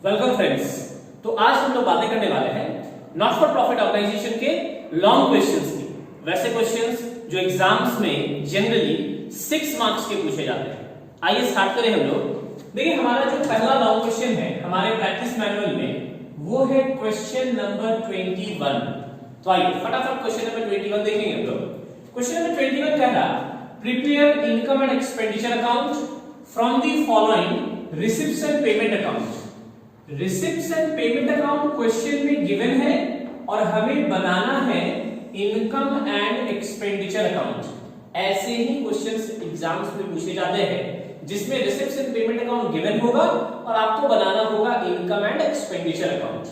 Welcome friends. तो आज हम लोग बातें करने वाले हैं नॉट फॉर प्रॉफिट ऑर्गेनाइजेशन के लॉन्ग क्वेश्चंस की। वैसे क्वेश्चंस जो एग्जाम्स में जनरली 6 मार्क्स के पूछे जाते हैं। आइए स्टार्ट करें हम लोग। देखिए हमारा जो पहला लॉन्ग क्वेश्चन है हमारे प्रैक्टिस मैनुअल में वो है क्वेश्चन नंबर 21। तो आइए फटाफट क्वेश्चन नंबर 21 देखेंगे हम लोग। क्वेश्चन नंबर 21 कह रहा prepare income and expenditure account from the following receipts and payment account. Receipts and payment account question में गिवन है और हमें बनाना है इनकम एंड एक्सपेंडिचर अकाउंट। ऐसे ही क्वेश्चंस एग्जाम्स में पूछे जाते हैं जिसमें receipts and payment account given होगा और आपको बनाना होगा income and expenditure account.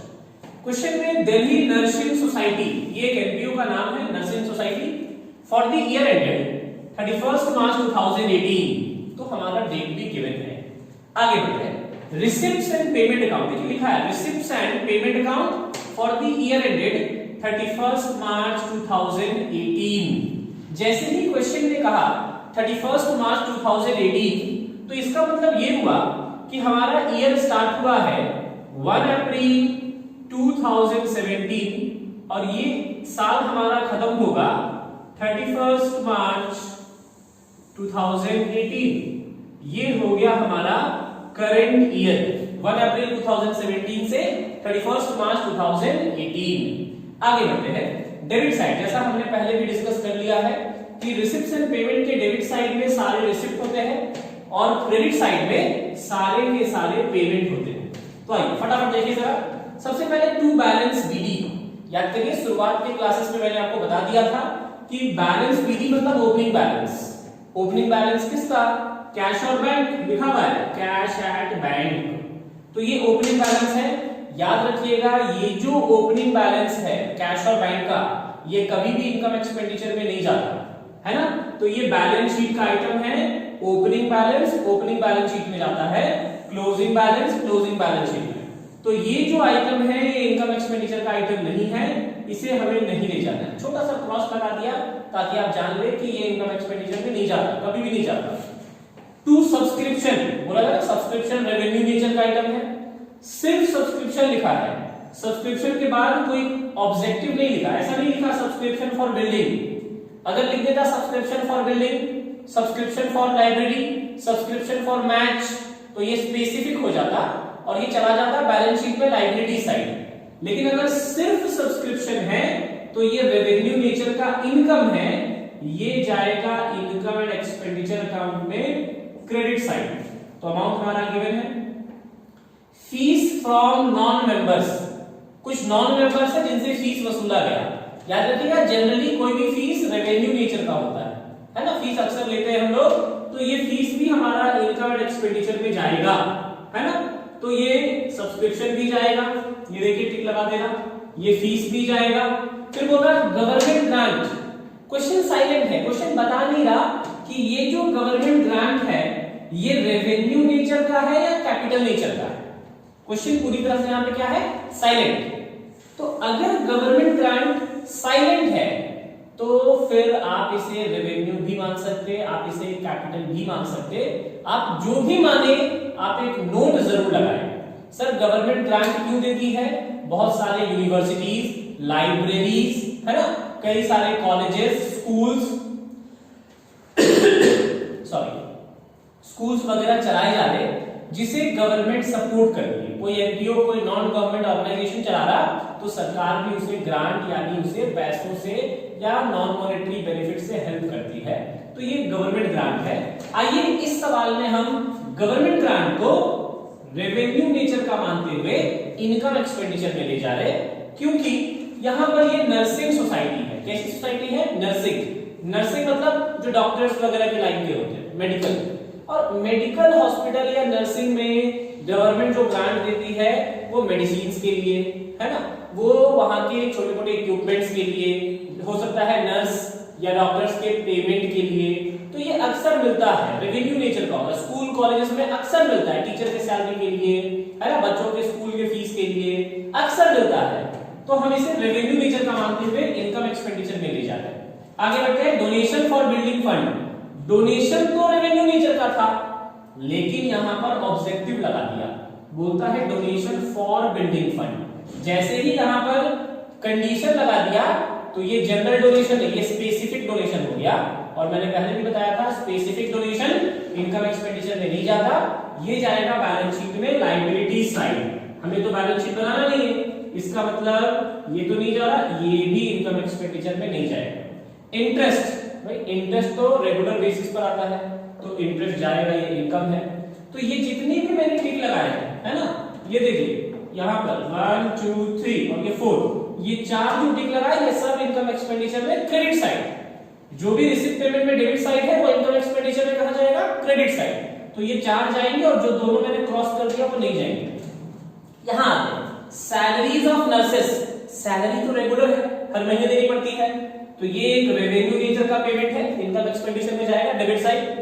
Question में दिल्ली नर्सिंग सोसाइटी, ये एक एनपीओ का नाम है, nursing society, for the year ended 31 मार्च 2018। तो हमारा डेट भी गिवन है। आगे बढ़ते हैं। रिसिप्ट्स एंड पेमेंट अकाउंट, देखिए लिखा है receipts and payment account for the year ended 31 मार्च 2018। जैसे ही क्वेश्चन ने कहा 31 मार्च 2018 तो इसका मतलब ये हुआ कि हमारा ईयर स्टार्ट हुआ है 1 अप्रैल 2017 और ये साल हमारा खत्म होगा 31 मार्च 2018। ये हो गया हमारा करंट ईयर 1 अप्रैल 2017 से 31 मार्च 2018। आगे बढ़ते हैं। डेबिट साइड, जैसा हमने पहले भी डिस्कस कर लिया है कि रिसिप्ट्स एंड पेमेंट के डेबिट साइड में सारे रिसिप्ट होते हैं और क्रेडिट साइड में सारे के सारे पेमेंट होते हैं। तो आइए फटाफट देखिए जरा। सबसे पहले टू बैलेंस बीडी, याद करिए शुरुआत के क्लासेस में मैंने आपको बता दिया था कि बैलेंस बीडी मतलब ओपनिंग बैलेंस। ओपनिंग बैलेंस किसका? कैश और बैंक लिखा हुआ है, कैश एट बैंक। तो ये ओपनिंग बैलेंस है। याद रखिएगा ये जो ओपनिंग बैलेंस है कैश और बैंक का, ये कभी भी इनकम एक्सपेंडिचर में नहीं जाता है ना। तो ये बैलेंस शीट का आइटम है। ओपनिंग बैलेंस शीट में जाता है, क्लोजिंग बैलेंस शीट में। तो ये जो आइटम है ये इनकम एक्सपेंडिचर का आइटम नहीं है, इसे हमें नहीं ले जाना है। छोटा सा क्रॉस लगा दिया ताकि आप जान ले कि ये इनकम एक्सपेंडिचर में नहीं जाता, कभी भी नहीं जाता। टू सब्सक्रिप्शन, बोला जाए सब्सक्रिप्शन रेवेन्यू नेचर का आइटम है। सिर्फ सब्सक्रिप्शन लिखा है, सब्सक्रिप्शन के बाद कोई ऑब्जेक्टिव नहीं लिखा, ऐसा नहीं लिखा सब्सक्रिप्शन फॉर बिल्डिंग। अगर लिख देता subscription for building, subscription for library, subscription for match, तो ये स्पेसिफिक हो जाता और ये चला जाता बैलेंस शीट में लाइब्रेरी साइड। लेकिन अगर सिर्फ सब्सक्रिप्शन है तो ये रेवेन्यू नेचर का इनकम है, ये जाएगा इनकम एंड एक्सपेंडिचर अकाउंट में क्रेडिट साइड। तो अमाउंट हमारा गिवन है। फीस फ्रॉम नॉन मेंबर्स, कुछ नॉन मेंबर्स है जिनसे फीस वसूला गया। याद रखिएगा जनरली कोई भी फीस रेवेन्यू नेचर का होता है ना, फीस अक्सर लेते हैं हम लोग, तो ये फीस भी हमारा इनकम एंड एक्सपेंडिचर में जाएगा, है ना। तो ये सब्सक्रिप्शन भी जाएगा, ये देखिए टिक लगा देना, ये फीस भी जाएगा। फिर बोला गवर्नमेंट ग्रांट, क्वेश्चन साइलेंट है, क्वेश्चन बता नहीं रहा कि ये जो गवर्नमेंट ग्रांट है ये रेवेन्यू नेचर का है या कैपिटल नेचर का है। क्वेश्चन पूरी तरह से यहां पे क्या है, साइलेंट। तो अगर गवर्नमेंट ग्रांट साइलेंट है तो फिर आप इसे रेवेन्यू भी मान सकते, आप इसे कैपिटल भी मान सकते, आप जो भी माने आप एक नोट जरूर लगाएं। सर गवर्नमेंट ग्रांट क्यों देती है? बहुत सारे यूनिवर्सिटीज, लाइब्रेरीज, है ना, कई सारे कॉलेजेस, स्कूल्स वगैरह चलाए जा रहे जिसे गवर्नमेंट सपोर्ट कर रही है। कोई एनपीओ, कोई नॉन गवर्नमेंट ऑर्गेनाइजेशन चला रहा तो सरकार भी उसे ग्रांट यानी उसे पैसों से या नॉन मॉनेटरी बेनिफिट से हेल्प करती है। तो ये गवर्नमेंट ग्रांट है। आइए इस सवाल में हम गवर्नमेंट ग्रांट को रेवेन्यू नेचर का मानते हुए इनकम एक्सपेंडिचर में ले जा रहे, क्योंकि यहां पर ये नर्सिंग सोसाइटी है। कैसी सोसाइटी है? नर्सिंग मतलब जो डॉक्टर्स वगैरह के लाइन के होते हैं, मेडिकल। और मेडिकल हॉस्पिटल या नर्सिंग में गवर्नमेंट जो ग्रांट देती है वो मेडिसिन के लिए, है ना, वो वहां के छोटे मोटे इक्विपमेंट्स के लिए, हो सकता है नर्स या डॉक्टर्स के पेमेंट के लिए। तो ये अक्सर मिलता है, रेवेन्यू नेचर का होगा। स्कूल कॉलेजेस में अक्सर मिलता है, टीचर के सैलरी के लिए, है ना, बच्चों के स्कूल के फीस के लिए अक्सर मिलता है। तो हम इसे रेवेन्यू नेचर का मानते हुए इनकम एक्सपेंडिचर में ले जाते हैं। आगे बढ़ते हैं। Donation for building fund, donation तो रेवेन्यू नेचर का था लेकिन यहां पर ऑब्जेक्टिव लगा दिया बोलता है डोनेशन फॉर बिल्डिंग फंड। जैसे ही यहां पर कंडीशन लगा दिया तो ये जनरल डोनेशन है, ये स्पेसिफिक डोनेशन हो गया। और मैंने पहले भी बताया था स्पेसिफिक डोनेशन इनकम एक्सपेंडिचर में नहीं जाता, ये जाएगा बैलेंस शीट में लायबिलिटी साइड। हमें तो बैलेंस शीट बनाना नहीं है, इसका मतलब ये तो नहीं जा रहा, ये भी इनकम एक्सपेंडिचर में नहीं जाएगा। इंटरेस्ट, भाई इंटरेस्ट तो रेगुलर बेसिस पर आता है, तो इंटरेस्ट जाएगा, ये इनकम है। तो ये जितनी भी मैंने टिक लगाए हैं, है ना, ये देखिए यहां पर 1 2 3 और ये 4, ये 4 जो टिक लगाए ये सब इनकम एक्सपेंडिचर में क्रेडिट साइड। जो भी रिसीव पेमेंट में डेबिट साइड है वो इनकम एक्सपेंडिचर में कहां जाएगा, क्रेडिट साइड। तो ये 4 जाएंगे और जो दोनों मैंने क्रॉस कर दिया वो नहीं जाएंगे। यहां आते हैं सैलरीज ऑफ नर्सेस। सैलरी तो रेगुलर है, हर महीने देनी पड़ती है, तो ये एक रेवेन्यू नेचर का पेमेंट है, इनकम एक्सपेंडिचर में जाएगा, debit side.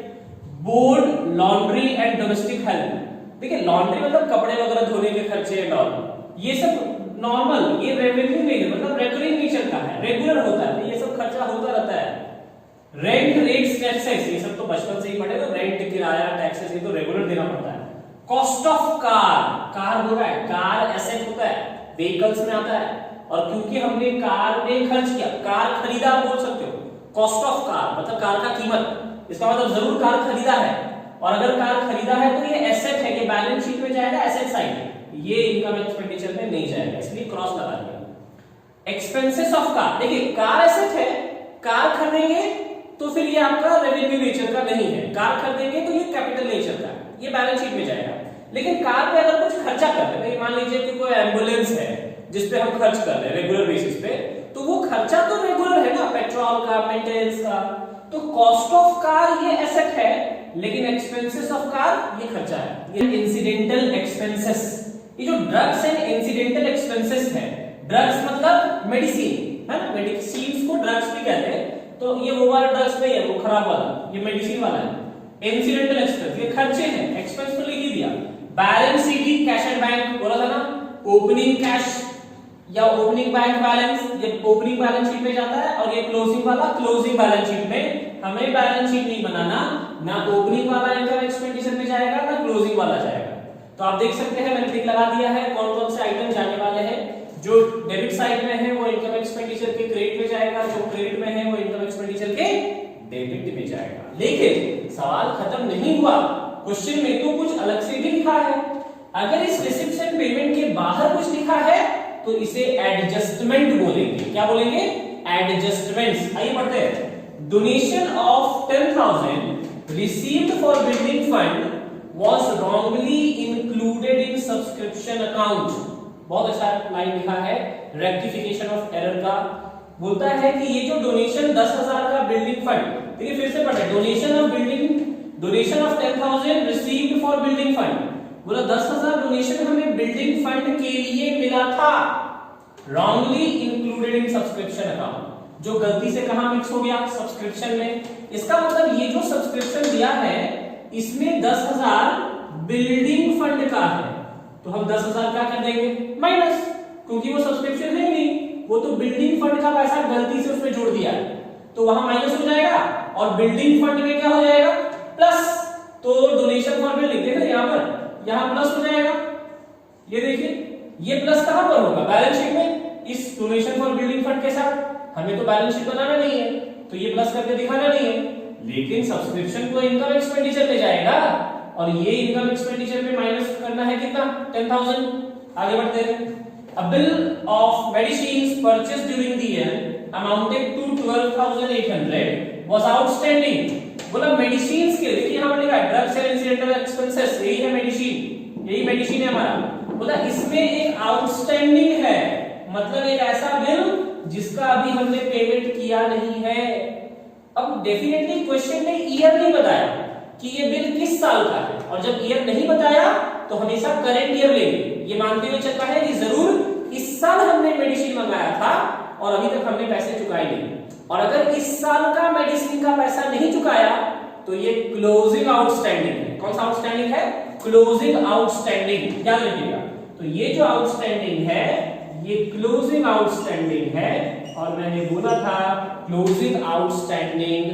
Board, laundry and domestic help. देखिए लॉन्ड्री मतलब कपड़े वगैरह धोने के खर्चे एंड ऑल, ये सब नॉर्मल, ये रेवेन्यू नहीं है, मतलब रेकरिंग नेचर का है, रेगुलर होता है, तो ये सब खर्चा होता रहता है। रेंट, रेट्स, टैक्सेस, ये सब तो बचपन से ही पढ़े, तो रेंट, किराया, टैक्सेस ये तो रेगुलर देना पड़ता है। कॉस्ट ऑफ कार, कार हो रहा है, कार एसेट होता है, व्हीकल्स में आता है, और क्योंकि हमने कार में खर्च किया, कार खरीदा आप बोल सकते हो। कॉस्ट ऑफ कार मतलब कार का कीमत, इसका मतलब जरूर कार खरीदा है, और अगर कार खरीदा है तो ये एसेट है, ये बैलेंस शीट में जाएगा, एसेट साइड, ये इनकम एक्सपेंडिचर में नहीं जाएगा, इसलिए क्रॉस लगा दिया। एक्सपेंसेस ऑफ कार, देखिए कार एसेट है, कार खरीदेंगे तो फिर ये आपका रेवेन्यू नेचर का नहीं है, कार खरीदेंगे तो ये कैपिटल नेचर का है, ये बैलेंस शीट में जाएगा। लेकिन कार पे अगर कुछ खर्चा कर रहे हैं, मान लीजिए कि कोई एम्बुलेंस है जिसपे हम खर्च कर रहे हैं रेगुलर बेसिस पे, तो वो खर्चा तो रेगुलर है ना, पेट्रोल का, मेंटेनेंस का, तो कॉस्ट ऑफ कार ये एसेट है, लेकिन एक्सपेंसेस ऑफ कार ये खर्चा है, ये इंसिडेंटल एक्सपेंसेस। ये जो ड्रग्स एंड इंसिडेंटल एक्सपेंसेस है, ड्रग्स मतलब मेडिसिन है ना, मेडिसिन को ड्रग्स भी कहते हैं, तो ये वो वाला ड्रग्स नहीं है, वो खराब वाला, ये मेडिसिन वाला है। इंसिडेंटल एक्सपेंस ये खर्चे हैं, एक्सपेंस तो लिख ही दिया। Balance sheet, cash and bank बोला था ना, ओपनिंग कैश या ओपनिंग बैंक बैलेंस, ये ओपनिंग बैलेंस शीट में जाता है, और ये क्लोजिंग वाला क्लोजिंग बैलेंस शीट में। हमें बैलेंस शीट नहीं बनाना, ना ओपनिंग वाला इनकम एक्सपेंडिचर में जाएगा, ना क्लोजिंग वाला जाएगा। तो आप देख सकते हैं मैंने टिक लगा दिया है कौन कौन से आइटम जाने वाले हैं। जो डेबिट साइड में है वो इनकम एक्सपेंडिचर के क्रेडिट में जाएगा, जो क्रेडिट में है वो इनकम एक्सपेंडिचर के डेबिट में जाएगा। लेकिन सवाल खत्म नहीं हुआ, क्वेश्चन में तो कुछ अलग से भी लिखा है। अगर इस रिसिप्ट एंड पेमेंट के बाहर कुछ लिखा है तो इसे एडजस्टमेंट बोलेंगे। क्या बोलेंगे? एडजस्टमेंट्स। आइए पढ़ते हैं। Donation of 10,000 received for building fund was wrongly included in subscription account। बहुत अच्छा लाइन लिखा है, रेक्टिफिकेशन ऑफ एरर का। बोलता है कि ये जो डोनेशन 10,000 का बिल्डिंग फंड, देखिए फिर से पढ़े, donation of 10,000 received for building fund, बोला 10,000 डोनेशन हमें बिल्डिंग फंड के लिए मिला था, wrongly included in subscription account, जो गलती से कहां मिक्स हो गया? सब्सक्रिप्शन में। इसका मतलब ये जो सब्सक्रिप्शन दिया है इसमें 10,000 बिल्डिंग फंड का है, तो हम 10,000 क्या कर देंगे? माइनस, क्योंकि वो सब्सक्रिप्शन है नहीं, वो तो बिल्डिंग फंड का पैसा गलती से उसमें जोड़ दिया, तो वहां माइनस हो जाएगा, और बिल्डिंग फंड में क्या हो जाएगा? प्लस। तो डोनेशन फॉर बिल्डिंग देखिए यहां पर, यहां प्लस हो जाएगा। ये देखिए, ये प्लस कहां पर होगा? बैलेंस शीट में, इस डोनेशन फॉर बिल्डिंग फंड के साथ। हमें तो बैलेंस शीट बनाना नहीं है, तो ये प्लस करके दिखाना नहीं है, लेकिन सब्सक्रिप्शन तो इनकम एक्सपेंडिचर में जाएगा, और ये इनकम एक्सपेंडिचर में माइनस करना है कितना? 10,000। आगे बढ़ते हैं। A bill of medicines purchased during the year amounted to 12,800 was outstanding। बोला मेडिसिन्स के, देखिए यहां पर लिखा है ड्रग्स एंड इंसिडेंटल एक्सपेंसेस, यही है मेडिसिन, यही मेडिसिन है हमारा। बोला इसमें एक आउटस्टैंडिंग है, मतलब एक ऐसा बिल जिसका अभी हमने पेमेंट किया नहीं है। अब डेफिनेटली क्वेश्चन ने ईयर नहीं बताया कि ये बिल किस साल का है, और जब ईयर नहीं बताया तो हमेशा करंट ईयर लेंगे, ये मानते हुए चलता है कि जरूर इस साल हमने मेडिसिन मंगाया था और अभी तक हमने पैसे चुकाए नहीं। और अगर इस साल का मेडिसिन का पैसा नहीं चुकाया तो ये क्लोजिंग आउटस्टैंडिंग है। कौन सा आउटस्टैंडिंग है? क्लोजिंग आउटस्टैंडिंग, याद रखिएगा। तो ये जो आउटस्टैंडिंग है ये क्लोजिंग आउटस्टैंडिंग है, और मैंने बोला था क्लोजिंग आउटस्टैंडिंग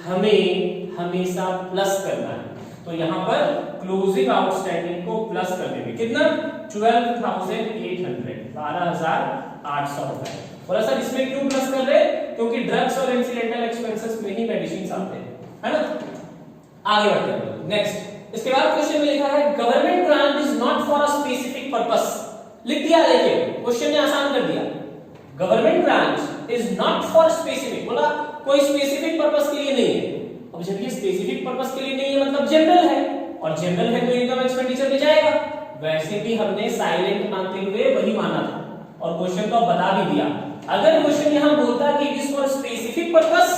हमें हमेशा प्लस करना है। तो यहां पर क्लोजिंग आउटस्टैंडिंग को प्लस कर देंगे, कितना 12,800, 12,800 रुपए। बोला सर इसमें क्यों प्लस कर रहे? क्योंकि ड्रग्स और इंसिडेंटल एक्सपेंसेस में ही मेडिसिन आते हैं, है ना। आगे बढ़ते हैं नेक्स्ट। इसके बाद क्वेश्चन में लिखा है government grant is not for a specific purpose. लिख दिया, देखिए क्वेश्चन ने आसान कर दिया। Government grant is not for specific, बोला कोई स्पेसिफिक पर्पस के लिए नहीं है। अब जब ये स्पेसिफिक पर्पस के लिए नहीं है मतलब जनरल है, और जनरल है तो इनकम एक्सपेंडिचर में जाएगा। वैसे भी हमने साइलेंट मानते हुए वही माना था और क्वेश्चन तो बता भी दिया। अगर क्वेश्चन यहां बोलता कि it is for specific purpose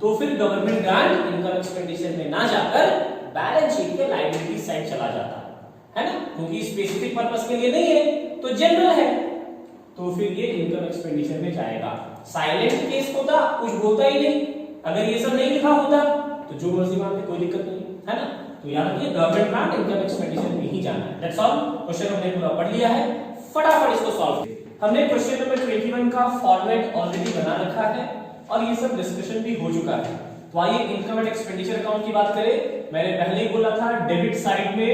तो फिर गवर्नमेंट ग्रांट इनकम एक्सपेंडिचर में ना जाकर बैलेंस शीट के लायबिलिटी साइड चला जाता है ना, क्योंकि स्पेसिफिक पर्पस के लिए नहीं है तो जनरल है, तो फिर ये इनकम एक्सपेंडिचर में जाएगा। साइलेंट केस होता कुछ बोलता ही नहीं, अगर ये सब नहीं लिखा होता तो जो मर्जी मानते कोई दिक्कत नहीं, है ना। तो याद रखिए गवर्नमेंट ग्रांट इनकम एक्सपेंडिचर में ही जाना है। That's all. क्वेश्चन हमने पूरा पढ़ लिया है, फटाफट इसको सॉल्व करें। हमने क्वेश्चन नंबर 21 का फॉर्मेट ऑलरेडी बना रखा है और ये सब डिस्कशन भी हो चुका है। तो आइए इनकम एंड एक्सपेंडिचर अकाउंट की बात करें। मैंने पहले ही बोला था डेबिट साइड में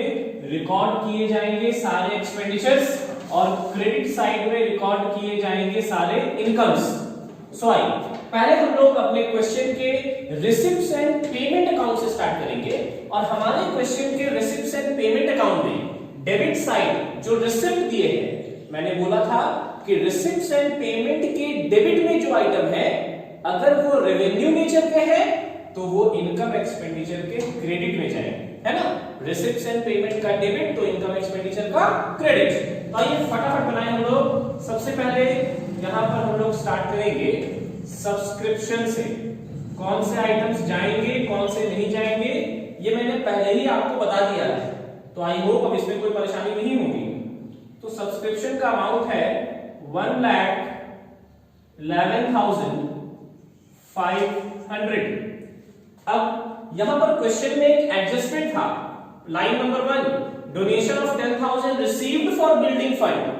रिकॉर्ड किए जाएंगे सारे एक्सपेंडिचर्स और क्रेडिट साइड में रिकॉर्ड किए जाएंगे सारे इनकम्स। सो आइए पहले हम लोग अपने क्वेश्चन के रिसिप्ट्स एंड पेमेंट अकाउंट से स्टार्ट करेंगे। और हमारे क्वेश्चन के रिसिप्ट्स एंड पेमेंट अकाउंट में डेबिट साइड जो रिसिप्ट दिए हैं, मैंने बोला था कि रिसिप्ट्स एंड पेमेंट के डेबिट में जो आइटम है अगर वो रेवेन्यू नेचर के है तो वो इनकम एक्सपेंडिचर के क्रेडिट में जाएंगे, है ना। रिसिप्ट्स एंड पेमेंट का डेबिट तो इनकम एक्सपेंडिचर का क्रेडिट। तो आइए फटाफट बनाएं हम लोग। सबसे पहले यहां पर हम लोग स्टार्ट करेंगे सब्सक्रिप्शन से। कौन से आइटम्स जाएंगे कौन से नहीं जाएंगे ये मैंने पहले ही आपको बता दिया है, तो आई होप अब इसमें कोई परेशानी नहीं होगी। तो सब्सक्रिप्शन का अमाउंट है 1,11,500। अब यहां पर क्वेश्चन में एक एडजस्टमेंट था, line number 1 donation of 10,000 received for building fund.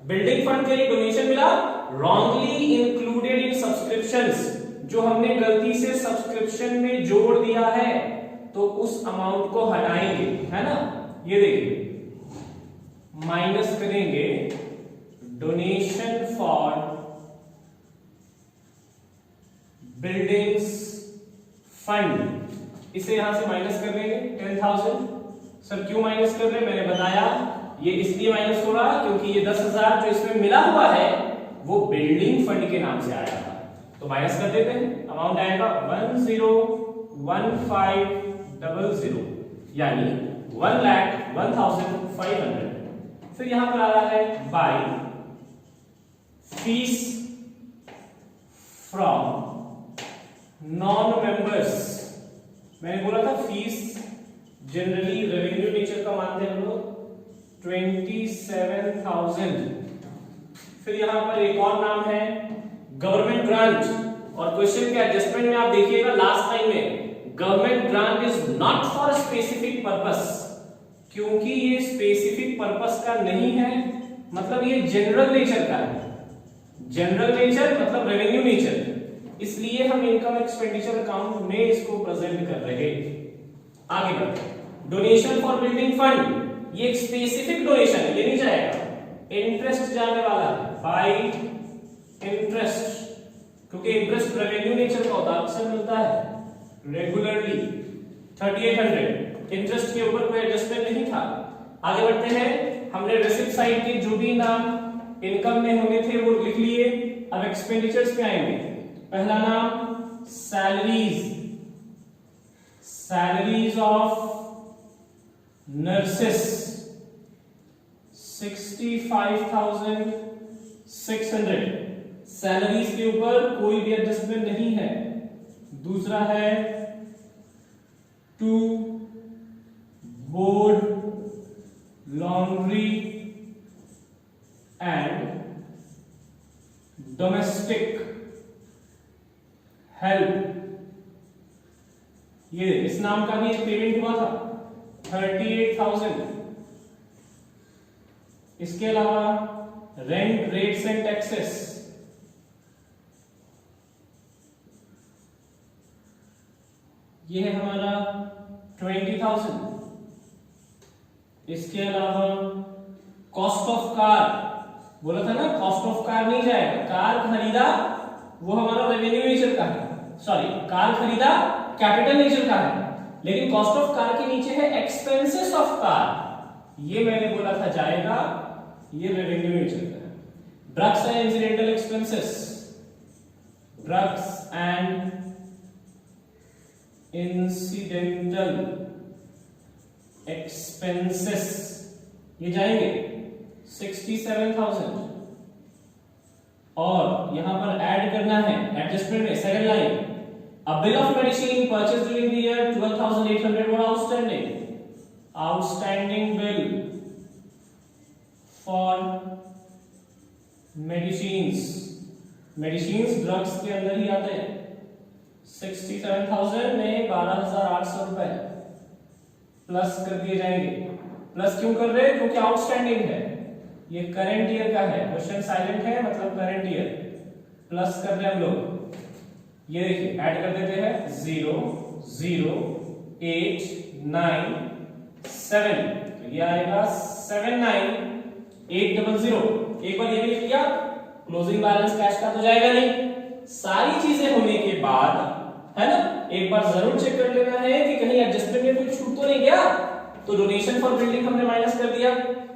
Building fund के लिए डोनेशन मिला, रॉन्गली इंक्लूडेड इन सब्सक्रिप्शंस, जो हमने गलती से सब्सक्रिप्शन में जोड़ दिया है तो उस अमाउंट को हटाएंगे, है ना। ये देखिए माइनस करेंगे डोनेशन फॉर बिल्डिंग्स फंड, इसे यहां से माइनस कर देंगे 10,000। सर क्यों माइनस कर रहे हैं, मैंने बताया ये इसलिए माइनस हो रहा क्योंकि ये 10,000 जो इसमें मिला हुआ है वो बिल्डिंग फंड के नाम से आया था, तो माइनस कर देते हैं। अमाउंट आएगा 10,1500 यानी 1,01,500। फिर यहां पर आ रहा है by fees from non members. मैंने बोला था फीस जनरली रेवेन्यू नेचर का मानते हैं हम लोग 27,000। फिर यहां पर एक और नाम है गवर्नमेंट ग्रांट, और क्वेश्चन के एडजस्टमेंट में आप देखिएगा लास्ट टाइम में government grant is not for specific purpose, क्योंकि ये स्पेसिफिक पर्पस का नहीं है, मतलब ये जनरल नेचर का है। जनरल नेचर मतलब रेवेन्यू नेचर, इसलिए हम इनकम एक्सपेंडिचर अकाउंट में इसको प्रेजेंट कर रहे हैं। आगे बढ़ते हैं। डोनेशन फॉर बिल्डिंग फंड, ये एक स्पेसिफिक डोनेशन है, ये नहीं जाएगा। इंटरेस्ट जाने वाला है बाय इंटरेस्ट, क्योंकि इंटरेस्ट रेवेन्यू नेचर का होता है, अक्सर मिलता है रेगुलरली 3,800। इंटरेस्ट के ऊपर कोई एडजस्टमेंट नहीं था। आगे बढ़ते हैं। हमने रिसिप्ट साइड के जो भी नाम इनकम में होने थे वो लिख लिए। अब एक्सपेंडिचर्स पे आएंगे। पहला नाम salaries, salaries of nurses 65,600। Salaries के ऊपर कोई भी एडजस्टमेंट नहीं है। दूसरा है to board laundry and domestic help, ये इस नाम का भी एक पेमेंट हुआ था 38,000। इसके अलावा रेंट रेट्स एंड टैक्सेस, ये है हमारा 20,000। इसके अलावा कॉस्ट ऑफ कार, बोला था ना कॉस्ट ऑफ कार नहीं जाएगा, कार खरीदा वो हमारा रेवेन्यू नेचर का है, सॉरी कार खरीदा कैपिटल नेचर का है, लेकिन कॉस्ट ऑफ कार के नीचे है एक्सपेंसेस ऑफ कार, ये मैंने बोला था जाएगा, ये रेवेन्यू नेचर का है। Drugs and incidental expenses, drugs and incidental expenses ये जाएंगे 67,000। और यहां पर ऐड करना है एडजस्टमेंट में second line, a bill of medicine purchase during the year 12,800 were outstanding bill for medicines drugs के अंदर ही आते हैं। 67,000 में 12,800 रुपए प्लस कर दिए जाएंगे। प्लस क्यों कर रहे हैं? क्योंकि आउटस्टैंडिंग है, ये करंट ईयर का है, क्वेश्चन साइलेंट है मतलब करंट ईयर, प्लस कर रहे हैं हम लोग। ये देखिए ऐड कर देते हैं 0 0 8 9 7, तो ये आएगा 79,800। एक बार ये भी लिख लिया, क्लोजिंग बैलेंस कैश का तो जाएगा नहीं। सारी चीजें होने के बाद है ना, एक बार जरूर चेक कर लेना है कि कहीं एडजस्टमेंट में कोई छूट तो नहीं गया। तो डोनेशन फॉर बिल्डिंग हमने माइनस कर दिया,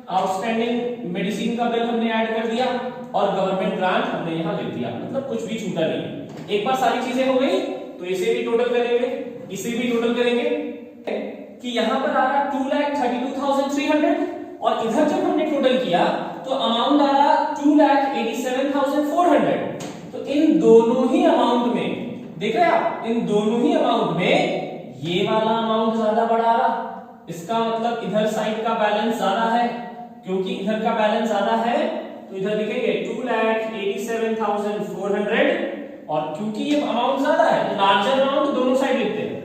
आउटस्टैंडिंग मेडिसिन का बिल हमने ऐड कर दिया और गवर्नमेंट ग्रांट हमने यहां लिख दिया, मतलब कुछ भी छूटा नहीं। एक बार सारी चीजें हो गई तो इसे भी टोटल करेंगे, इसे भी टोटल करेंगे कि यहां पर आ रहा 2,32,300 और इधर जब हमने टोटल किया तो अमाउंट आ रहा 2,87,400। तो इन दोनों ही अमाउंट में देख रहे हैं आप, इन दोनों ही अमाउंट में ये वाला अमाउंट ज्यादा बड़ा रहा। इसका मतलब इधर साइड का बैलेंस ज्यादा है, क्योंकि इधर का बैलेंस ज्यादा है तो इधर लिखेंगे 2,87,400 और क्योंकि ये अमाउंट ज्यादा है तो लार्जर अमाउंट दोनों साइड लिखते हैं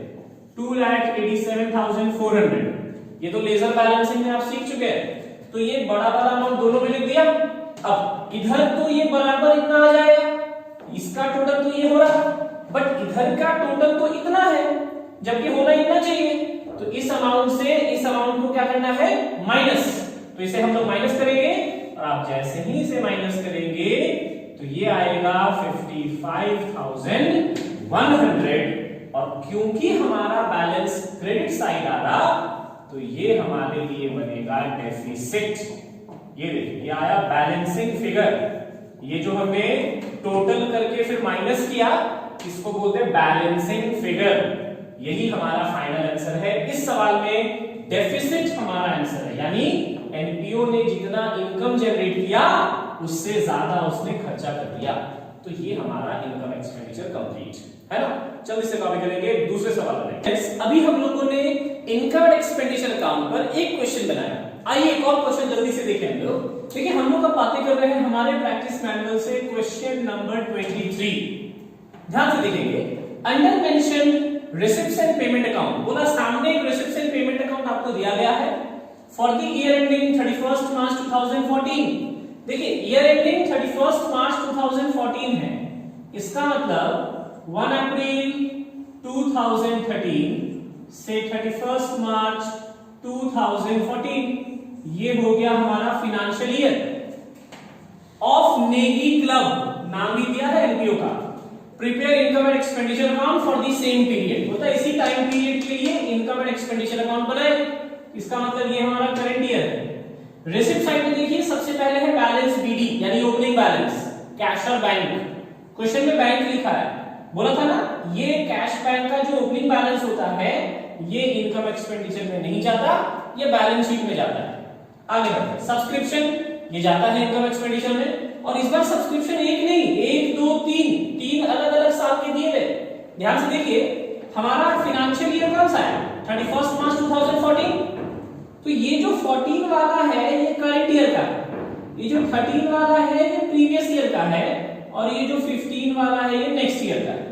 2,87,400। ये तो लेजर बैलेंसिंग में आप सीख चुके हैं, तो ये बड़ा वाला अमाउंट दोनों में लिख दिया। अब इधर तो ये बराबर इतना आ जाएगा, इसका टोटल तो ये हो रहा, बट इधर का टोटल तो इतना है जबकि होना इतना चाहिए। तो इस अमाउंट से इस अमाउंट को क्या करना है? माइनस। तो इसे हम लोग माइनस करेंगे और आप जैसे ही इसे माइनस करेंगे तो ये आएगा 55,100 और क्योंकि हमारा बैलेंस क्रेडिट साइड आ रहा तो ये हमारे लिए बनेगा डेफिसिट। ये देखिए ये आया बैलेंसिंग फिगर। ये जो हमने टोटल करके फिर माइनस किया इसको बोलते हैं बैलेंसिंग फिगर। यही हमारा फाइनल आंसर है। इस सवाल में डेफिसिट हमारा आंसर है, यानी एनपीओ ने जितना इनकम जनरेट किया उससे ज्यादा उसने खर्चा कर दिया। तो ये हमारा इनकम एक्सपेंडिचर कंप्लीट है ना। चल इसे कॉपी करेंगे, दूसरे सवाल में अभी हम लोगों ने इनकम एक्सपेंडिचर अकाउंट पर एक क्वेश्चन बनाया। आइए एक और क्वेश्चन जल्दी से देखें हम लोग। देखिए हम लोग अब बातें कर रहे हैं हमारे प्रैक्टिस मैनुअल से क्वेश्चन नंबर 23। ध्यान से देखेंगे, under mention receipts and payment account, बोला सामने एक रिसिप्ट्स एंड पेमेंट अकाउंट आपको दिया गया है फॉर द ईयर एंडिंग 31 मार्च 2014। देखिए ईयर एंडिंग 31 मार्च 2014 है, इसका मतलब 1 अप्रैल 2013 से 31 मार्च 2014 ये हो गया हमारा financial year of Negi club. नाम भी दिया है एनपीओ का। Prepare income and expenditure account for the same period, होता है इसी टाइम पीरियड के लिए इनकम एंड एक्सपेंडिचर अकाउंट बनाए। इसका मतलब ये हमारा करंट ईयर है। रिसिप्ट साइड में देखिए सबसे पहले है बैलेंस बीडी यानी ओपनिंग बैलेंस, कैश और बैंक। क्वेश्चन में बैंक लिखा है, बोला था ना ये कैश बैंक का जो ओपनिंग बैलेंस होता है ये इनकम एक्सपेंडिचर में नहीं जाता, ये बैलेंस शीट में जाता है। आगे बढ़ते हैं, सब्सक्रिप्शन ये जाता है इनकम एक्सपेंडिचर में और इस बार सब्सक्रिप्शन एक नहीं 1 2 3 अलग अलग साल के दिए गए। ध्यान से देखिए हमारा फाइनेंशियल ईयर कौन सा है? 31 मार्च 2014। तो ये जो 14 वाला है ये करंट ईयर का है, ये जो 13 वाला है ये प्रीवियस ईयर का है और ये जो 15 वाला है ये नेक्स्ट ईयर का है।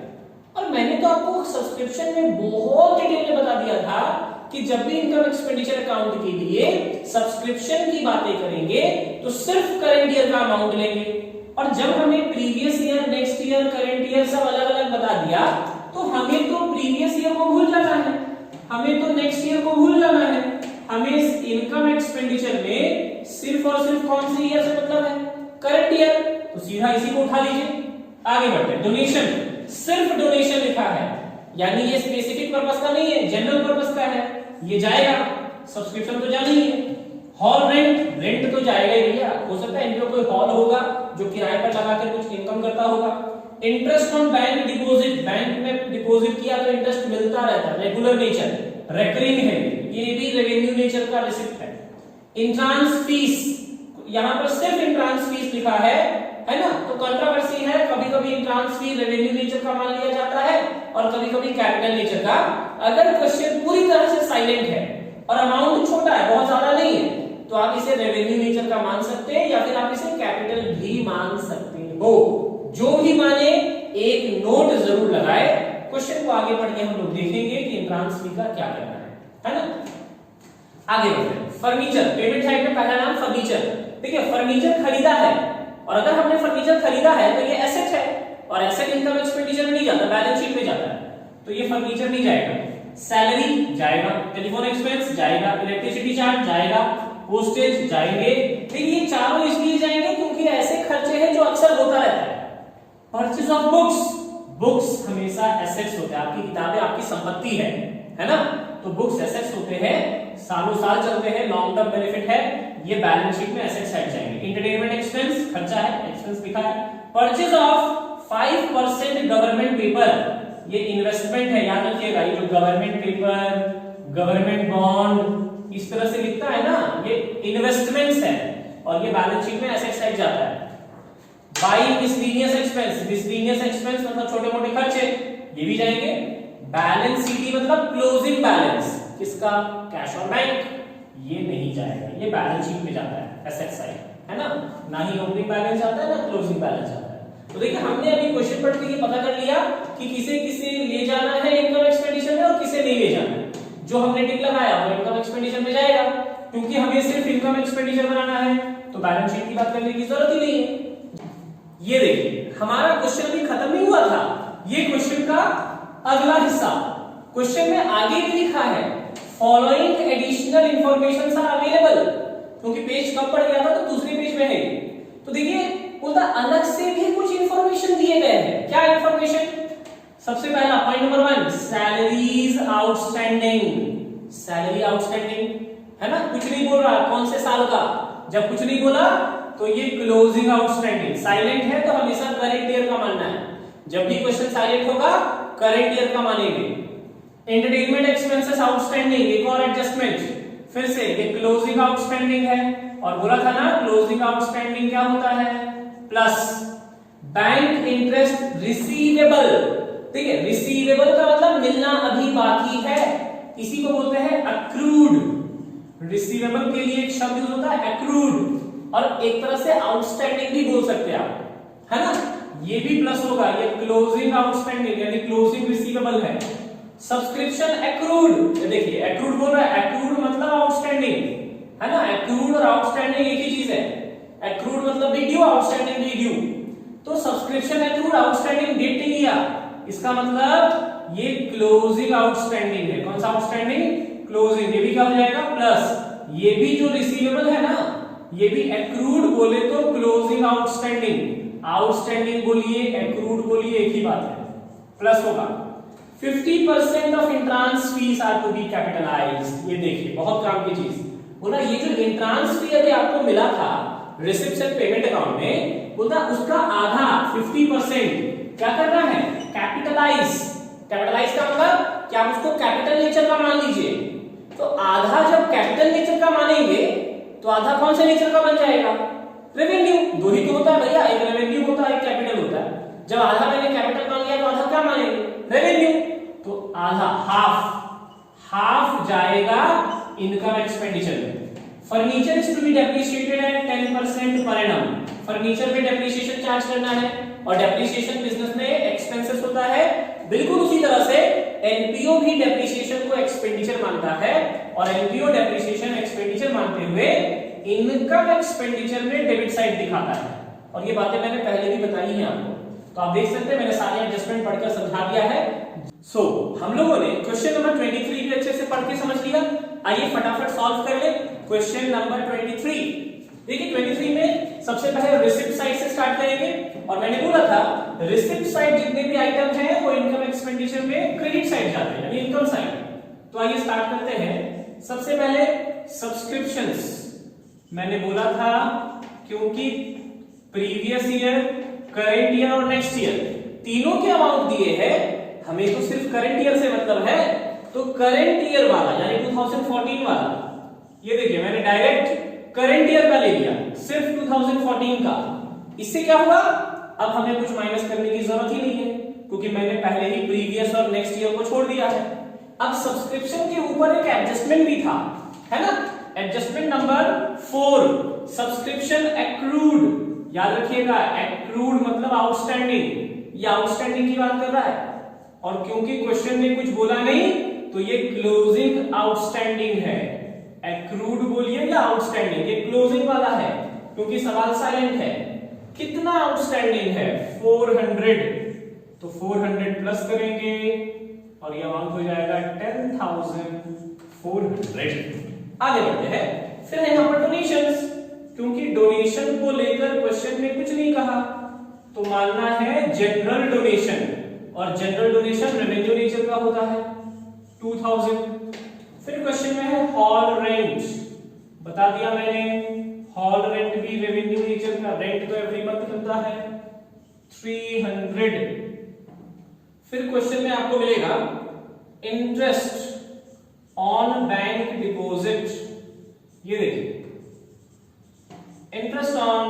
और मैंने तो आपको सब्सक्रिप्शन में बहुत डिटेल में बता दिया था कि जब भी इनकम एक्सपेंडिचर अकाउंट के लिए सब्सक्रिप्शन की बातें करेंगे तो सिर्फ करंट ईयर का अमाउंट लेंगे और जब हमें previous year, next year, current year सब अलग अलग बता दिया तो हमें तो प्रीवियस ईयर को भूल जाना है। हमें तो नेक्स्ट ईयर को भूल जाना है, हमें इस इनकम एक्सपेंडिचर में सिर्फ और सिर्फ कौन सी ईयर से मतलब है, करंट ईयर, तो सीधा इसी को उठा लीजिए। आगे बढ़ते हैं, डोनेशन, सिर्फ डोनेशन लिखा है, यानी ये स्पेसिफिक पर्पस का नहीं है, जनरल पर्पस का है, ये जाएगा। सब्सक्रिप्शन तो जाना ही है। हॉल रेंट, रेंट तो जाएगा ही भैया, हो सकता है इनका कोई हॉल होगा जो किराए पर लगाकर कुछ इनकम करता होगा। Interest on bank deposit, bank में डिपॉजिट किया तो इंटरेस्ट मिलता रहता है, रेगुलर नेचर, रेकरिंग है, ये भी रेवेन्यू नेचर का रिसिप्ट है। इंट्रांस फीस, यहां पर सिर्फ इंट्रांस फीस लिखा है ना, तो कंट्रोवर्सी है, कभी-कभी इंट्रांस फी रेवेन्यू नेचर का मान लिया जाता है और कभी-कभी कैपिटल नेचर का। अगर क्वेश्चन पूरी तरह से साइलेंट है और अमाउंट छोटा है, बहुत ज्यादा नहीं है, तो आप इसे रेवेन्यू नेचर का मान सकते हैं या फिर आप इसे कैपिटल भी मान सकते हो। जो भी माने एक नोट जरूर लगाए। क्वेश्चन को आगे पढ़ के हम लोग देखेंगे कि इंट्रांस फी का क्या करना है ना। आगे बढ़ते हैं, फर्नीचर, पेमेंट साइड में पहला नाम फर्नीचर। देखिए फर्नीचर खरीदा है, और अगर हमने फर्नीचर खरीदा है तो ये एसेट है, और एसेट इनकम एक्सपेंडिचर में नहीं जाता, बैलेंस शीट में जाता है, तो ये फर्नीचर नहीं जाएगा। सैलरी जाएगा, टेलीफोन एक्सपेंस जाएगा, इलेक्ट्रिसिटी चार्ज जाएगा, पोस्टेज जाएंगे। देखिए ये चारों इसलिए जाएंगे क्योंकि ऐसे खर्चे हैं जो अक्सर होता रहता है। परचेज ऑफ बुक्स, बुक्स हमेशा एसेट्स होते हैं, आपकी किताबें आपकी संपत्ति है ना, तो बुक्स एसेट्स होते हैं, सालों साल चलते हैं, लॉन्ग टर्म बेनिफिट है, ये बैलेंस शीट में एसेट साइड जाएंगे। एंटरटेनमेंट एक्सपेंस खर्चा है, एक्सपेंस लिखा है। परचेज ऑफ 5% गवर्नमेंट पेपर, ये इन्वेस्टमेंट है, याद रखिएगा, ये जो गवर्नमेंट पेपर, गवर्नमेंट बॉन्ड इस तरह से लिखता है ना, ये इन्वेस्टमेंट्स है और ये बैलेंस शीट में एसेट साइड जाता है। By miscellaneous expense, miscellaneous expense मतलब छोटे मोटे खर्चे, ये भी जाएंगे। बैलेंस शीट मतलब क्लोजिंग बैलेंस, किसका, कैश और बैंक, ये नहीं जाएगा, ये बैलेंस शीट में जाता है, एसेट साइड है ना, ना ही ओपनिंग बैलेंस जाता है ना क्लोजिंग बैलेंस जाता है। तो देखिए हमने अभी क्वेश्चन पढ़ के ये पता कर लिया कि किसे किसे ले जाना है इनकम एक्सपेंडिचर में और किसे नहीं ले जाना है। जो हमने टिक लगाया वो इनकम एक्सपेंडिचर में जाएगा, क्योंकि हमें सिर्फ इनकम एक्सपेंडिचर बनाना है, तो बैलेंस शीट की बात करने की जरूरत ही नहीं है। ये देखिए हमारा क्वेश्चन अभी खत्म नहीं हुआ था, ये क्वेश्चन का अगला हिस्सा। क्वेश्चन में आगे भी लिखा है following additional information are available, क्योंकि पेज कब पढ़ गया था तो दूसरे पेज में है। तो देखिए बोलता अलग से भी कुछ इंफॉर्मेशन दिए गए हैं। क्या इंफॉर्मेशन, सबसे पहला point number 1, salaries outstanding, salary outstanding है ना, कुछ नहीं बोल रहा कौन से साल का, जब कुछ नहीं बोला तो ये क्लोजिंग आउटस्टैंडिंग, साइलेंट है तो हमेशा करंट ईयर का मानना है, जब भी क्वेश्चन साइलेंट होगा करंट ईयर का मानेंगे। एंटरटेनमेंट एक्सपेंसेस आउटस्टैंडिंग, एक और एडजस्टमेंट, फिर से ये क्लोजिंग आउटस्टैंडिंग है, और बोला था ना क्लोजिंग आउटस्टैंडिंग क्या होता है, प्लस बैंक इंटरेस्ट रिसीवेबल। ठीक है, रिसीवेबल का मतलब मिलना अभी बाकी है, इसी को बोलते हैं अक्रूड। रिसीवेबल के लिए एक शब्द यूज होता है अक्रूड, और एक तरह से आउटस्टैंडिंग भी बोल सकते हैं आप, है ना, ये भी प्लस होगा, ये क्लोजिंग आउटस्टैंडिंग यानी क्लोजिंग रिसीवेबल है। सब्सक्रिप्शन एक्रूड, देखिए एक्रूड बोल रहा है, एक्रूड मतलब आउटस्टैंडिंग है ना, एक्रूड और आउटस्टैंडिंग एक ही चीज है, एक्रूड मतलब भी ड्यू, आउटस्टैंडिंग भी ड्यू। तो सब्सक्रिप्शन एक्रूड आउटस्टैंडिंग डेट नहीं लिया, इसका मतलब ये क्लोजिंग आउटस्टैंडिंग है। कौन सा आउटस्टैंडिंग, क्लोजिंग, ये भी क्या हो जाएगा प्लस, ये भी जो रिसीवेबल है ना ये भी एक्रूड बोले तो क्लोजिंग आउटस्टैंडिंग, आउटस्टैंडिंग बोलिए एक्रूड बोलिए एक ही बात है, प्लस होगा। 50% of entrance fees are to be capitalized, ये देखिए बहुत काम की चीज बोला, ये जो इंट्रांस फी अभी आपको मिला था रिसिप्ट एंड पेमेंट अकाउंट में, बोलता उसका आधा 50% क्या करना है, कैपिटलाइज। कैपिटलाइज का मतलब क्या, आप उसको कैपिटल नेचर का मान लीजिए, तो आधा जब कैपिटल नेचर का मानेंगे तो आधा कौन से नेचर का बन जाएगा, रेवेन्यू। दो ही तो होता है भैया, एक रेवेन्यू होता है एक कैपिटल होता है। जब आधा मैंने कैपिटल मान लिया तो आधा क्या मानेंगे, रेवेन्यू, तो आधा हाफ जाएगा इनकम एक्सपेंडिचर में। Furniture is to be depreciated at 10% per annum, furniture पे डेप्रिसिएशन चार्ज करना है, और डेप्रिसिएशन बिजनेस में एक्सपेंसेस होता है, बिल्कुल उसी तरह से एनपीओ भी डेप्रिसिएशन को एक्सपेंडिचर मानता है, और एनपीओ डेप्रिसिएशन एक्सपेंडिचर मानते हुए इनकम एक्सपेंडिचर में डेबिट साइड दिखाता है। और ये बातें मैंने पहले भी बताई हैं आपको, तो आप देख सकते हैं मैंने सारे एडजस्टमेंट पढ़कर समझा दिया है, हम लोगों ने क्वेश्चन नंबर 23 भी अच्छे से पढ़ के समझ लिया। आइए फटाफट सॉल्व कर ले क्वेश्चन नंबर 23। देखिए 23 में सबसे पहले रिसिप्ट साइड से स्टार्ट करेंगे और मैंने बोला था रिसिप्ट साइड जितने भी आइटम हैं वो इनकम एक्सपेंडिचर में क्रेडिट साइड जाते हैं, यानी इनकम साइड। तो आइए स्टार्ट करते हैं। सबसे पहले सब्सक्रिप्शंस, मैंने बोला था क्योंकि प्रीवियस ईयर, करंट ईयर और नेक्स्ट ईयर तीनों के अमाउंट दिए हैं, हमें तो सिर्फ करंट ईयर से मतलब है, तो करंट ईयर वाला यानी 2014 वाला, ये देखिए मैंने डायरेक्ट करंट ईयर का ले लिया, सिर्फ 2014 का। इससे क्या हुआ, अब हमें कुछ माइनस करने की जरूरत ही नहीं है क्योंकि मैंने पहले ही प्रीवियस और नेक्स्ट ईयर को छोड़ दिया है। अब सब्सक्रिप्शन के ऊपर एक एडजस्टमेंट भी था, है ना, एडजस्टमेंट नंबर 4, सब्सक्रिप्शन एक्रूड। याद रखिएगा एक्रूड मतलब आउटस्टैंडिंग, ये आउटस्टैंडिंग की बात कर रहा है। और क्योंकि क्वेश्चन में कुछ बोला नहीं तो ये क्लोजिंग आउटस्टैंडिंग है। एक्रूड बोलिए या आउटस्टैंडिंग, ये क्लोजिंग वाला है क्योंकि सवाल साइलेंट है। कितना आउटस्टैंडिंग है, 400, तो 400 प्लस करेंगे और ये अमाउंट हो जाएगा 10,400। आगे बढ़ते हैं। फिर है यहाँ पर डोनेशंस, क्योंकि डोनेशन को लेकर क्वेश्चन में कुछ नहीं कहा तो मानना है जनरल डोनेशन, और जनरल डोनेशन रेवेन्यू नेचर का होता है 2000। फिर क्वेश्चन में है हॉल रेंट, बता दिया मैंने हॉल रेंट भी रेवेन्यू नेचर का, रेंट तो एवरी मंथ मिलता है 300। फिर क्वेश्चन में आपको मिलेगा इंटरेस्ट ऑन बैंक डिपॉजिट, ये देखिए इंटरेस्ट ऑन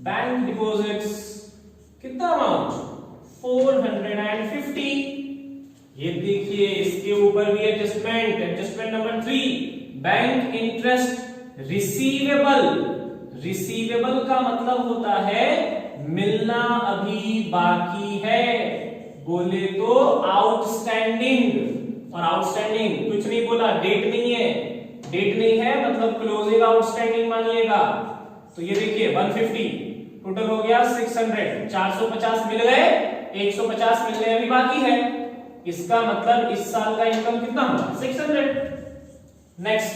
बैंक डिपॉजिट्स कितना अमाउंट 450। ये देखिए इसके ऊपर भी adjustment, adjustment number 3, bank interest receivable. Receivable का मतलब होता है मिलना अभी बाकी है, बोले तो आउटस्टैंडिंग। और आउटस्टैंडिंग कुछ नहीं बोला, डेट नहीं है, डेट नहीं है मतलब क्लोजिंग आउटस्टैंडिंग मानिएगा। तो ये देखिए 150 टोटल हो गया 600, 450 मिल गए, 150 मिलने अभी बाकी है, इसका मतलब इस साल का इनकम कितना हुआ 600। नेक्स्ट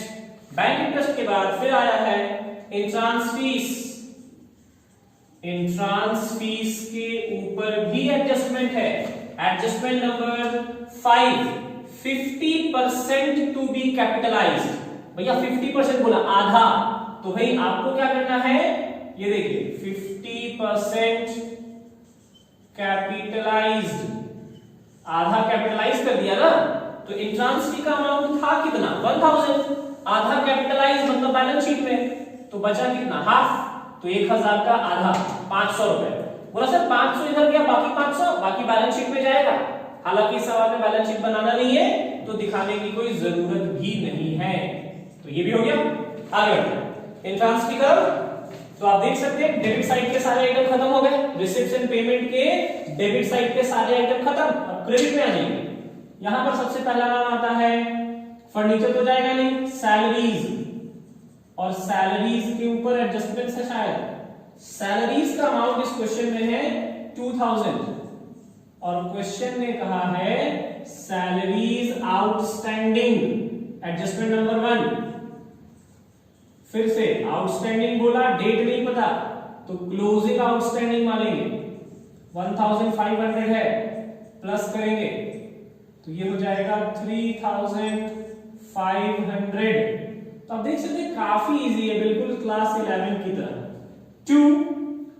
बैंक इंटरेस्ट के बाद फिर आया है इंट्रांस फीस। इंट्रांस फीस के ऊपर भी एडजस्टमेंट है, adjustment number 5, 50% to be capitalized. भैया 50% बोला, आधा, तो भाई आपको क्या करना है, ये देखिए 50% कैपिटलाइज्ड, आधा कैपिटलाइज कर दिया ना, तो इंट्रांस फी का अमाउंट था कितना 1000, आधा कैपिटलाइज मतलब बैलेंस शीट में, तो बचा कितना हाफ, तो 1000 का आधा 500 रुपए। बोला सर 500 इधर गया, बाकी 500 बाकी बैलेंस शीट में जाएगा। हालांकि इस सवाल में बैलेंस शीट बनाना नहीं है तो दिखाने की कोई जरूरत भी नहीं है। तो ये भी हो गया। आगे बढ़ते हैं इंट्रांस फी का, तो आप देख सकते हैं डेबिट साइड के सारे आइटम खत्म हो गए, रिसिप्ट्स एंड पेमेंट के डेबिट साइड के सारे आइटम खत्म, अब क्रेडिट में आ जाएंगे। यहां पर सबसे पहला नाम आता है, फर्नीचर तो जाएगा नहीं, सैलरीज, और सैलरीज के ऊपर एडजस्टमेंट है शायद। सैलरीज का अमाउंट इस क्वेश्चन में है 2000 और क्वेश्चन ने कहा है सैलरीज आउटस्टैंडिंग, एडजस्टमेंट नंबर 1। फिर से आउटस्टैंडिंग बोला, डेट नहीं पता तो क्लोजिंग आउटस्टैंडिंग मानेंगे, 1500 है, प्लस करेंगे तो ये हो जाएगा 3500। तो आप देख सकते हैं काफी इजी है, बिल्कुल क्लास 11 की तरह। 2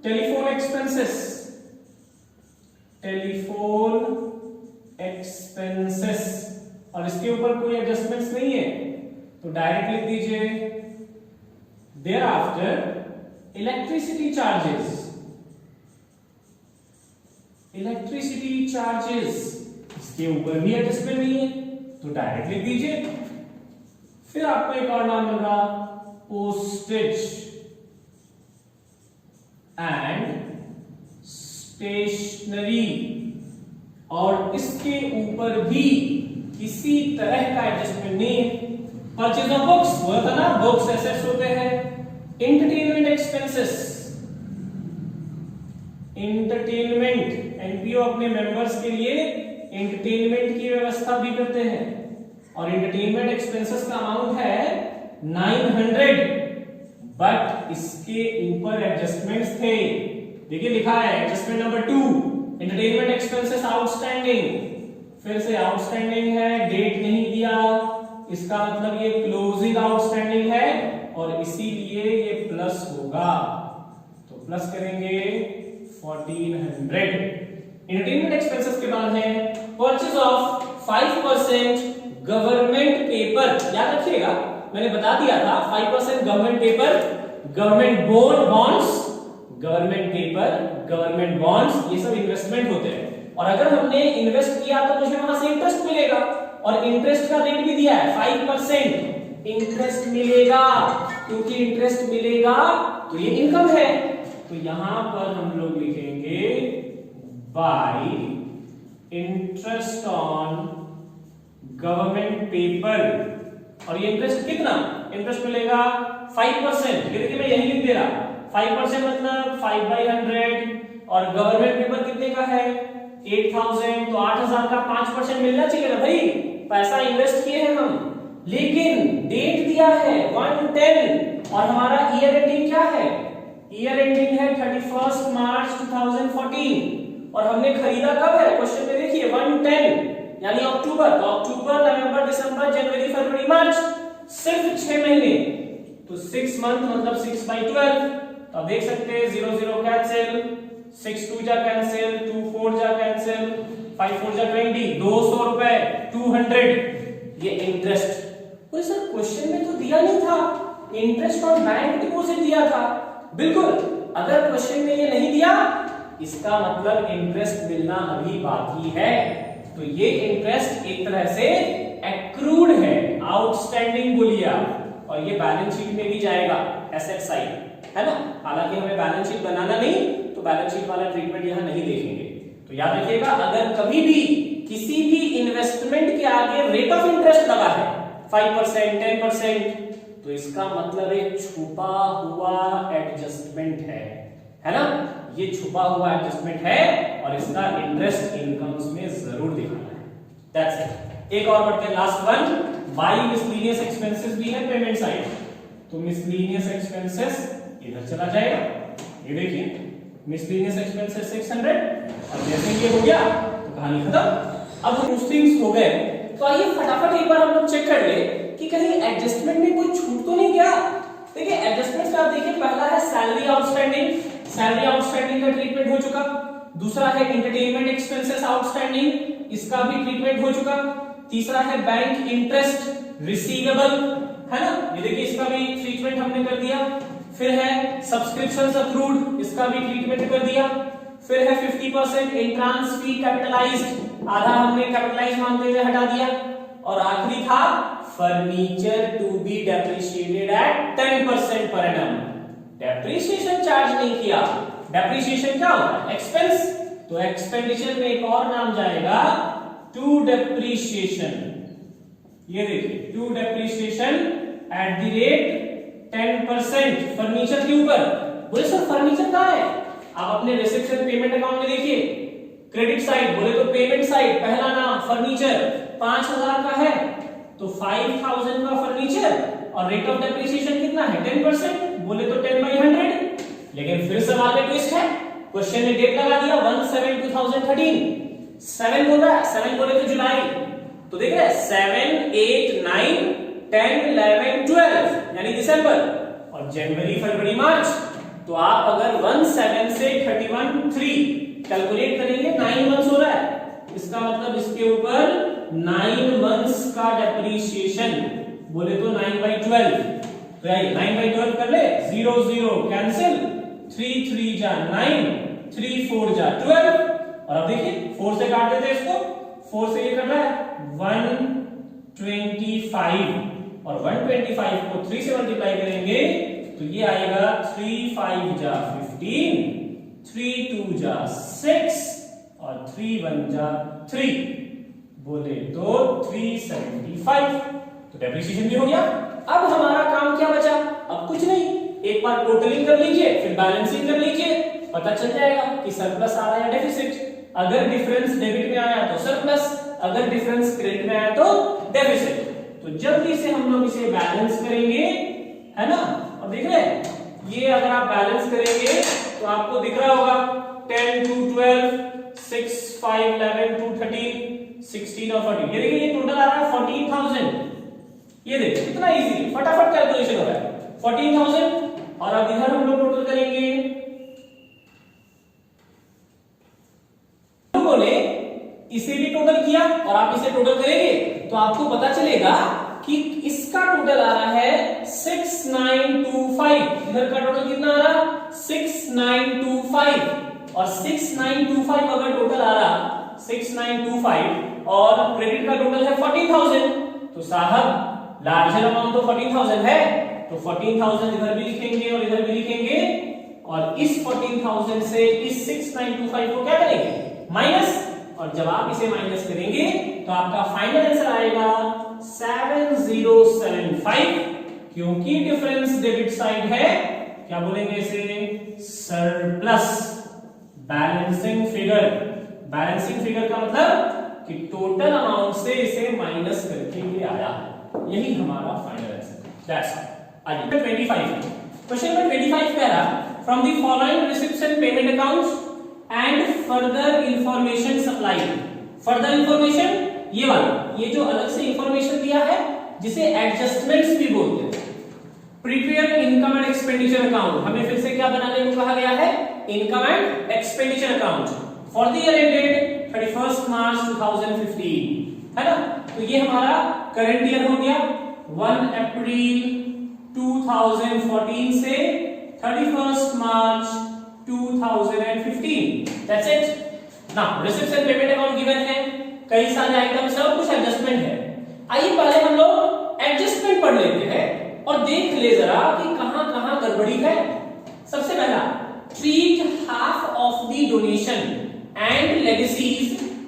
टेलीफोन एक्सपेंसेस, टेलीफोन एक्सपेंसेस, और इसके ऊपर कोई एडजस्टमेंट्स नहीं है तो डायरेक्ट लिख दीजिए। Thereafter electricity charges, electricity charges, इसके ऊपर भी एडजस्टमेंट नहीं है तो डायरेक्ट लिख दीजिए। फिर आपको एक और नाम मिल रहा पोस्टेज एंड स्टेशनरी, और इसके ऊपर भी किसी तरह का एडजस्टमेंट नहीं है। परचेज ऑफ बुक्स, वो था ना, बुक्स एसेट्स होते हैं। एंटरटेनमेंट एक्सपेंसेस, एंटरटेनमेंट, एनपीओ अपने मेंबर्स के लिए एंटरटेनमेंट की व्यवस्था भी करते हैं और एंटरटेनमेंट एक्सपेंसेस का अमाउंट है 900, बट इसके ऊपर एडजस्टमेंट्स थे। देखिए लिखा है adjustment number 2, entertainment expenses outstanding, फिर से आउटस्टैंडिंग है, डेट नहीं दिया, इसका मतलब ये क्लोजिंग आउटस्टैंडिंग है और इसीलिए ये प्लस होगा, तो प्लस करेंगे 1400। एंटरटेनमेंट एक्सपेंसेस के बाद है परचेज ऑफ 5% गवर्नमेंट पेपर। याद रखिएगा मैंने बता दिया था 5% government paper, government bonds, government paper, government bonds, ये सब इन्वेस्टमेंट होते हैं और अगर हमने इन्वेस्ट किया तो मुझे वहां से इंटरेस्ट मिलेगा और इंटरेस्ट का रेट भी दिया है 5% इंटरेस्ट मिलेगा, क्योंकि इंटरेस्ट मिलेगा तो ये इनकम है। तो यहां पर हम लोग लिखेंगे bye interest on government paper और ये इंटरेस्ट कितना, इंटरेस्ट मिलेगा 5%। ये देखिए मैं यही लिख दे रहा 5% मतलब 5/100 और गवर्नमेंट पेपर कितने का है 8000, तो 8000 का 5% मिलना चाहिए ना भाई, पैसा इन्वेस्ट किए हैं हम, लेकिन डेट दिया है 110 और हमारा ईयर एंडिंग क्या है, ईयर एंडिंग है 31 मार्च 2014 और हमने खरीदा कब है, क्वेश्चन में देखिए 110 यानी अक्टूबर, तो अक्टूबर, नवंबर, दिसंबर, जनवरी, फरवरी, मार्च, सिर्फ 6 महीने, तो 6 मंथ मतलब 6/12। तो आप देख सकते हैं 0 0 कैंसिल, 6 2 जा कैंसिल, 2 4 जा कैंसिल, 5 4 जा 20, 200 रुपए 200 ये इंटरेस्ट। तो सर क्वेश्चन में तो दिया नहीं था इंटरेस्ट ऑन बैंक डिपॉजिट दिया था, बिल्कुल अगर क्वेश्चन में ये नहीं दिया इसका मतलब इंटरेस्ट मिलना अभी बाकी है, तो ये इंटरेस्ट एक तरह से एक्रूड है, आउटस्टैंडिंग बोलिए आप, और ये बैलेंस शीट में भी जाएगा एसेट साइड, है ना। हालांकि हमें बैलेंस शीट बनाना नहीं तो बैलेंस शीट वाला ट्रीटमेंट यहां नहीं देखेंगे। तो याद रखिएगा अगर कभी भी किसी भी इन्वेस्टमेंट के आगे रेट ऑफ इंटरेस्ट लगा है 5% 10%, तो इसका मतलब एक छुपा हुआ एडजस्टमेंट है ना, ये छुपा हुआ एडजस्टमेंट है और इसका इंटरेस्ट इनकम्स में जरूर दिखाना है। That's it. एक और बढ़ते हैं last one, by miscellaneous expenses भी है पेमेंट साइड, तो मिसलेनियस एक्सपेंसेस इधर चला जाएगा, ये देखिए मिसलेनियस एक्सपेंसेस 600 और जैसे ये हो गया तो कहानी खत्म। अब हम थिंग्स हो गए, तो आइए फटाफट एक बार हम लोग चेक कर ले कि कहीं एडजस्टमेंट में कोई छूट तो नहीं गया। देखिए एडजस्टमेंट का देखिए पहला है सैलरी आउटस्टैंडिंग, सैलरी आउटस्टैंडिंग का ट्रीटमेंट हो चुका, दूसरा है एंटरटेनमेंट एक्सपेंसेस आउटस्टैंडिंग, इसका भी ट्रीटमेंट हो चुका, तीसरा है बैंक इंटरेस्ट रिसीवेबल, है ना, ये देखिए इसका भी ट्रीटमेंट हमने कर दिया, फिर है सब्सक्रिप्शंस अक्रूड, इसका भी ट्रीटमेंट कर दिया, फिर है 50% एंट्रांस फी कैपिटलाइज्ड, आधा हमने कैपिटलाइज मानते हुए हटा दिया, और आखिरी था furniture to be depreciated at 10% per annum. Depreciation charge नहीं किया, डेप्रिसिएशन क्या होता है एक्सपेंस, तो एक्सपेंडिचर में एक और नाम जाएगा टू डेप्रिसिएशन, ये देखिए to depreciation at the rate 10% furniture के ऊपर। बोले सर फर्नीचर कहां है, आप अपने रिसेप्शन पेमेंट अकाउंट में देखिए क्रेडिट साइड, बोले तो पेमेंट साइड पहला नाम फर्नीचर 5000 का है तो 5000 का फर्नीचर और रेट ऑफ डेप्रिसिएशन कितना है 10%, बोले तो 10/100। लेकिन फिर सवाल में ट्विस्ट है, क्वेश्चन में डेट लगा दिया 1/7/2013, 7 बोल रहा है, 7 बोले तो जुलाई, तो देख रहे 7 8 9 10 11 12 यानी दिसंबर, और जनवरी फरवरी मार्च, तो आप अगर 17 से 31 3 कैलकुलेट करेंगे 9 मंथ्स हो रहा है, इसका मतलब इसके ऊपर 9 मंथ्स का डेप्रिसिएशन, बोले तो 9/12, तो आइए 9/12 कर ले, 0 0 कैंसिल, 3 3 जा 9, 3 4 जा 12, और अब देखिए 4 से काट देते इसको, 4 से ये कर रहा है 125, और 125 को 3 से मल्टीप्लाई करेंगे तो ये आएगा 3 5 जा 15, 3 2 जा 6 और 3 1 जा 3, बोले तो 375, तो डेप्रिसिएशन भी हो गया। अब हमारा काम क्या बचा, अब कुछ नहीं, एक बार टोटलिंग कर लीजिए फिर बैलेंसिंग कर लीजिए, पता चल जाएगा कि सरप्लस आ रहा है या डेफिसिट। अगर डिफरेंस डेबिट में आया तो सरप्लस, अगर डिफरेंस क्रेडिट में आया तो डेफिसिट। तो जल्दी से हम लोग इसे बैलेंस करेंगे, है ना। और देख रहे हैं ये अगर आप बैलेंस करेंगे तो आपको दिख रहा होगा 10 2 12 6 5 11 2 13 16 और 14। ये देखिए ये टोटल आ रहा है 14,000। ये देखिए कितना इजी, फटाफट कैलकुलेशन हो रहा है 14,000। और अब इधर हम लोग टोटल करेंगे, लोगों ने इसे भी टोटल किया और आप इसे टोटल करेंगे तो आपको पता चलेगा कि इसका टोटल आ रहा है 6925। इधर का टोटल कितना आ रहा 6925, और 6925 अगर टोटल आ रहा 6925 और क्रेडिट का टोटल है 14,000, तो साहब लार्जर अमाउंट तो 14,000 है, तो 14,000 इधर भी लिखेंगे और इधर भी लिखेंगे, और इस 14,000 से इस 6925 को क्या करेंगे माइनस, और जब आप इसे माइनस करेंगे तो आपका फाइनल आंसर आएगा 7075, क्योंकि डिफरेंस डेबिट साइड है, क्या बोलेंगे इसे surplus. Balancing figure, balancing figure का मतलब कि टोटल अमाउंट से इसे माइनस करके ये आया, यही हमारा फाइनल आंसर। That's all. आइए 25 क्वेश्चन नंबर 25 कह रहा from the following receipts and payment accounts and further information supply. Further information ये वाला, ये जो अलग से इंफॉर्मेशन दिया है जिसे एडजस्टमेंट्स भी बोलते हैं। Prepare income and expenditure account, हमें फिर से क्या बनाने को कहा गया है, income and expenditure account for the year ended 31 मार्च 2015, है ना। तो ये हमारा करंट ईयर हो गया 1 अप्रैल 2014 से 31 मार्च 2015। That's it. Now receipts and payment account given है, कई सारे आइटम, सब कुछ एडजस्टमेंट है। आइए पहले हम लोग एडजस्टमेंट पढ़ लेते हैं और देख ले जरा कि कहां कहां गड़बड़ी है। सबसे पहला, treat half of the donation and legacies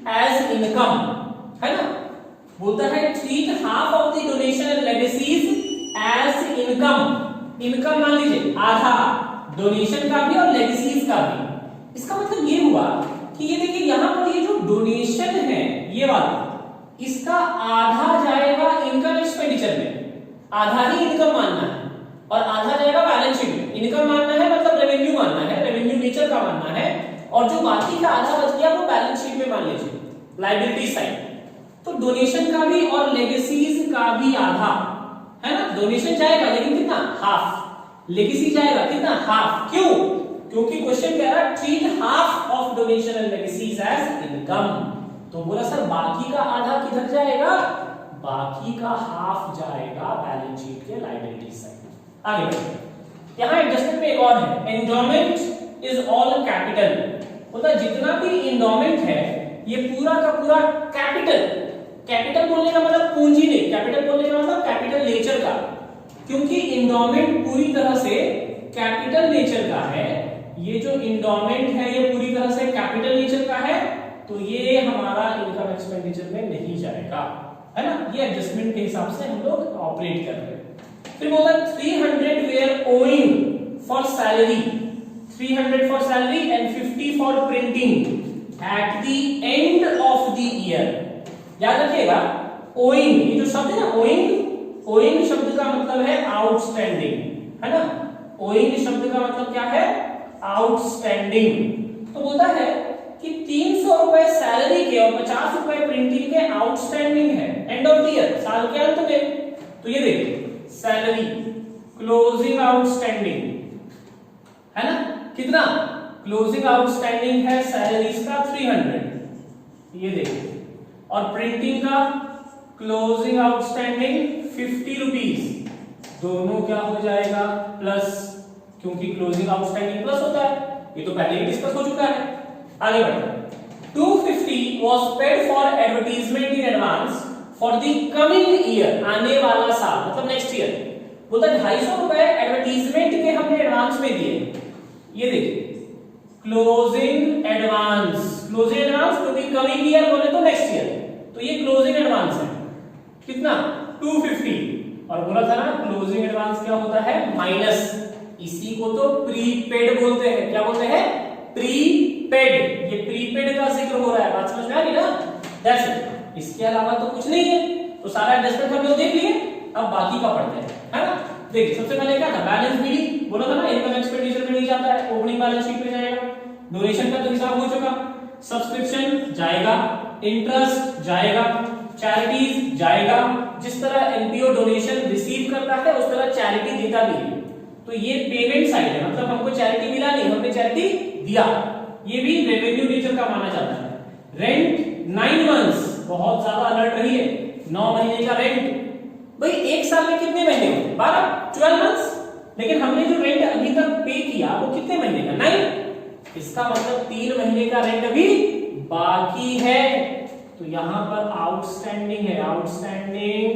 as income, है ना। बोलता है treat half of the donation and legacies as income. Income मान लीजिए आधा, डोनेशन का भी और लेगेसीज का भी। इसका मतलब ये हुआ कि ये देखिए यहां पर ये जो डोनेशन है ये वाला, इसका आधा जाएगा इनकम एक्सपेंडिचर में, आधा ही इनकम मानना है, और आधा जाएगा बैलेंस शीट में। इनकम मानना है मतलब रेवेन्यू मानना है, रेवेन्यू नेचर का मानना है, और जो बाकी का आधा बच गया वो बैलेंस शीट में मान लीजिए, लायबिलिटी साइड। तो डोनेशन का भी और लेगेसीज का भी आधा, है ना। डोनेशन जाएगा लेकिन कितना, हाफ। लेगेसी जाएगा कितना, हाफ। क्यों? क्योंकि क्वेश्चन कह रहा है treat half of donation and legacies as income. तो बोला सर बाकी का आधा किधर जाएगा, बाकी का हाफ जाएगा बैलेंस शीट के लायबिलिटी साइड। आगे बढ़ते, यहां एडजस्टमेंट में एक और है, एंडोमेंट इज ऑल कैपिटल। मतलब जितना भी एंडोमेंट है ये पूरा का पूरा कैपिटल। कैपिटल बोलने का मतलब पूंजी नहीं, कैपिटल बोलने का मतलब कैपिटल नेचर का, क्योंकि एंडोमेंट पूरी तरह से कैपिटल नेचर का है। ये जो एंडोमेंट है ये पूरी तरह से कैपिटल नेचर का है, तो ये हमारा इनकम एक्सपेंडिचर में नहीं जाएगा, है ना। ये एडजस्टमेंट के हिसाब से हम लोग ऑपरेट कर रहे हैं। फिर बोला 300 were owing for salary, 300 for salary and 50 for printing at the end of the year. याद रखिएगा ओइंग, ये जो शब्द है ना ओइंग, ओइंग शब्द का मतलब है आउटस्टैंडिंग, है ना। ओइंग शब्द का मतलब क्या है, आउटस्टैंडिंग। तो बोलता है कि 300 रुपए सैलरी के और 50 रुपए प्रिंटिंग के आउटस्टैंडिंग है एंड ऑफ द ईयर, साल के अंत में। तो ये देखिए सैलरी क्लोजिंग आउटस्टैंडिंग, है ना, कितना क्लोजिंग आउटस्टैंडिंग है सैलरीज का 300, ये देखिए, और प्रिंटिंग का क्लोजिंग आउटस्टैंडिंग 50 रुपीज। दोनों क्या हो जाएगा प्लस, क्योंकि क्लोजिंग आउटस्टैंडिंग प्लस होता है, ये तो पहले ही डिस्कस हो चुका है। आगे बढ़ते, 250 was paid for advertisement in advance for the coming year, आने वाला साल मतलब नेक्स्ट ईयर। बोलता 250 रुपए एडवर्टीजमेंट के हमने एडवांस में दिए। ये देखिए क्लोजिंग एडवांस, क्लोजिंग एडवांस क्योंकि कमिंग ईयर बोले तो नेक्स्ट ईयर, तो ये क्लोजिंग एडवांस है कितना 250। और बोला था ना क्लोजिंग एडवांस क्या होता है माइनस, इसी को तो प्रीपेड बोलते हैं। क्या बोलते हैं, प्रीपेड। ये प्रीपेड प्रीपेड का जिक्र हो रहा है, बात समझ में आ रही ना? दैट्स इट, इसके अलावा तो कुछ नहीं है। तो सारा एडजस्टमेंट हम लोग देख लिए, अब बाकी का पढ़ते हैं, है ना? देखिए सबसे पहले क्या था, बैलेंस बीडी बोला था ना, इनकम एक्सपेंडिचर में नहीं जाता है, ओपनिंग बैलेंस शीट में जाएगा। डोनेशन का तो हिसाब हो चुका, सब्सक्रिप्शन जाएगा, इंटरेस्ट जाएगा, चैरिटीज जाएगा। जिस तरह एनपीओ डोनेशन रिसीव करता है उस तरह चैरिटी देता भी है। तो ये पेमेंट साइड है, मतलब हमको चैरिटी मिला नहीं, हमने चैरिटी दिया, ये भी रेवेन्यू नेचर का माना जाता है। रेंट 9 मंथ्स, बहुत ज्यादा अलर्ट रही है, 9 महीने का रेंट। भाई एक साल में कितने महीने होते हैं? 12 मंथ्स, लेकिन हमने जो रेंट अभी तक पे किया वो कितने महीने का? 9। इसका मतलब 3 महीने का रेंट अभी बाकी है। तो यहां पर आउटस्टैंडिंग है, आउटस्टैंडिंग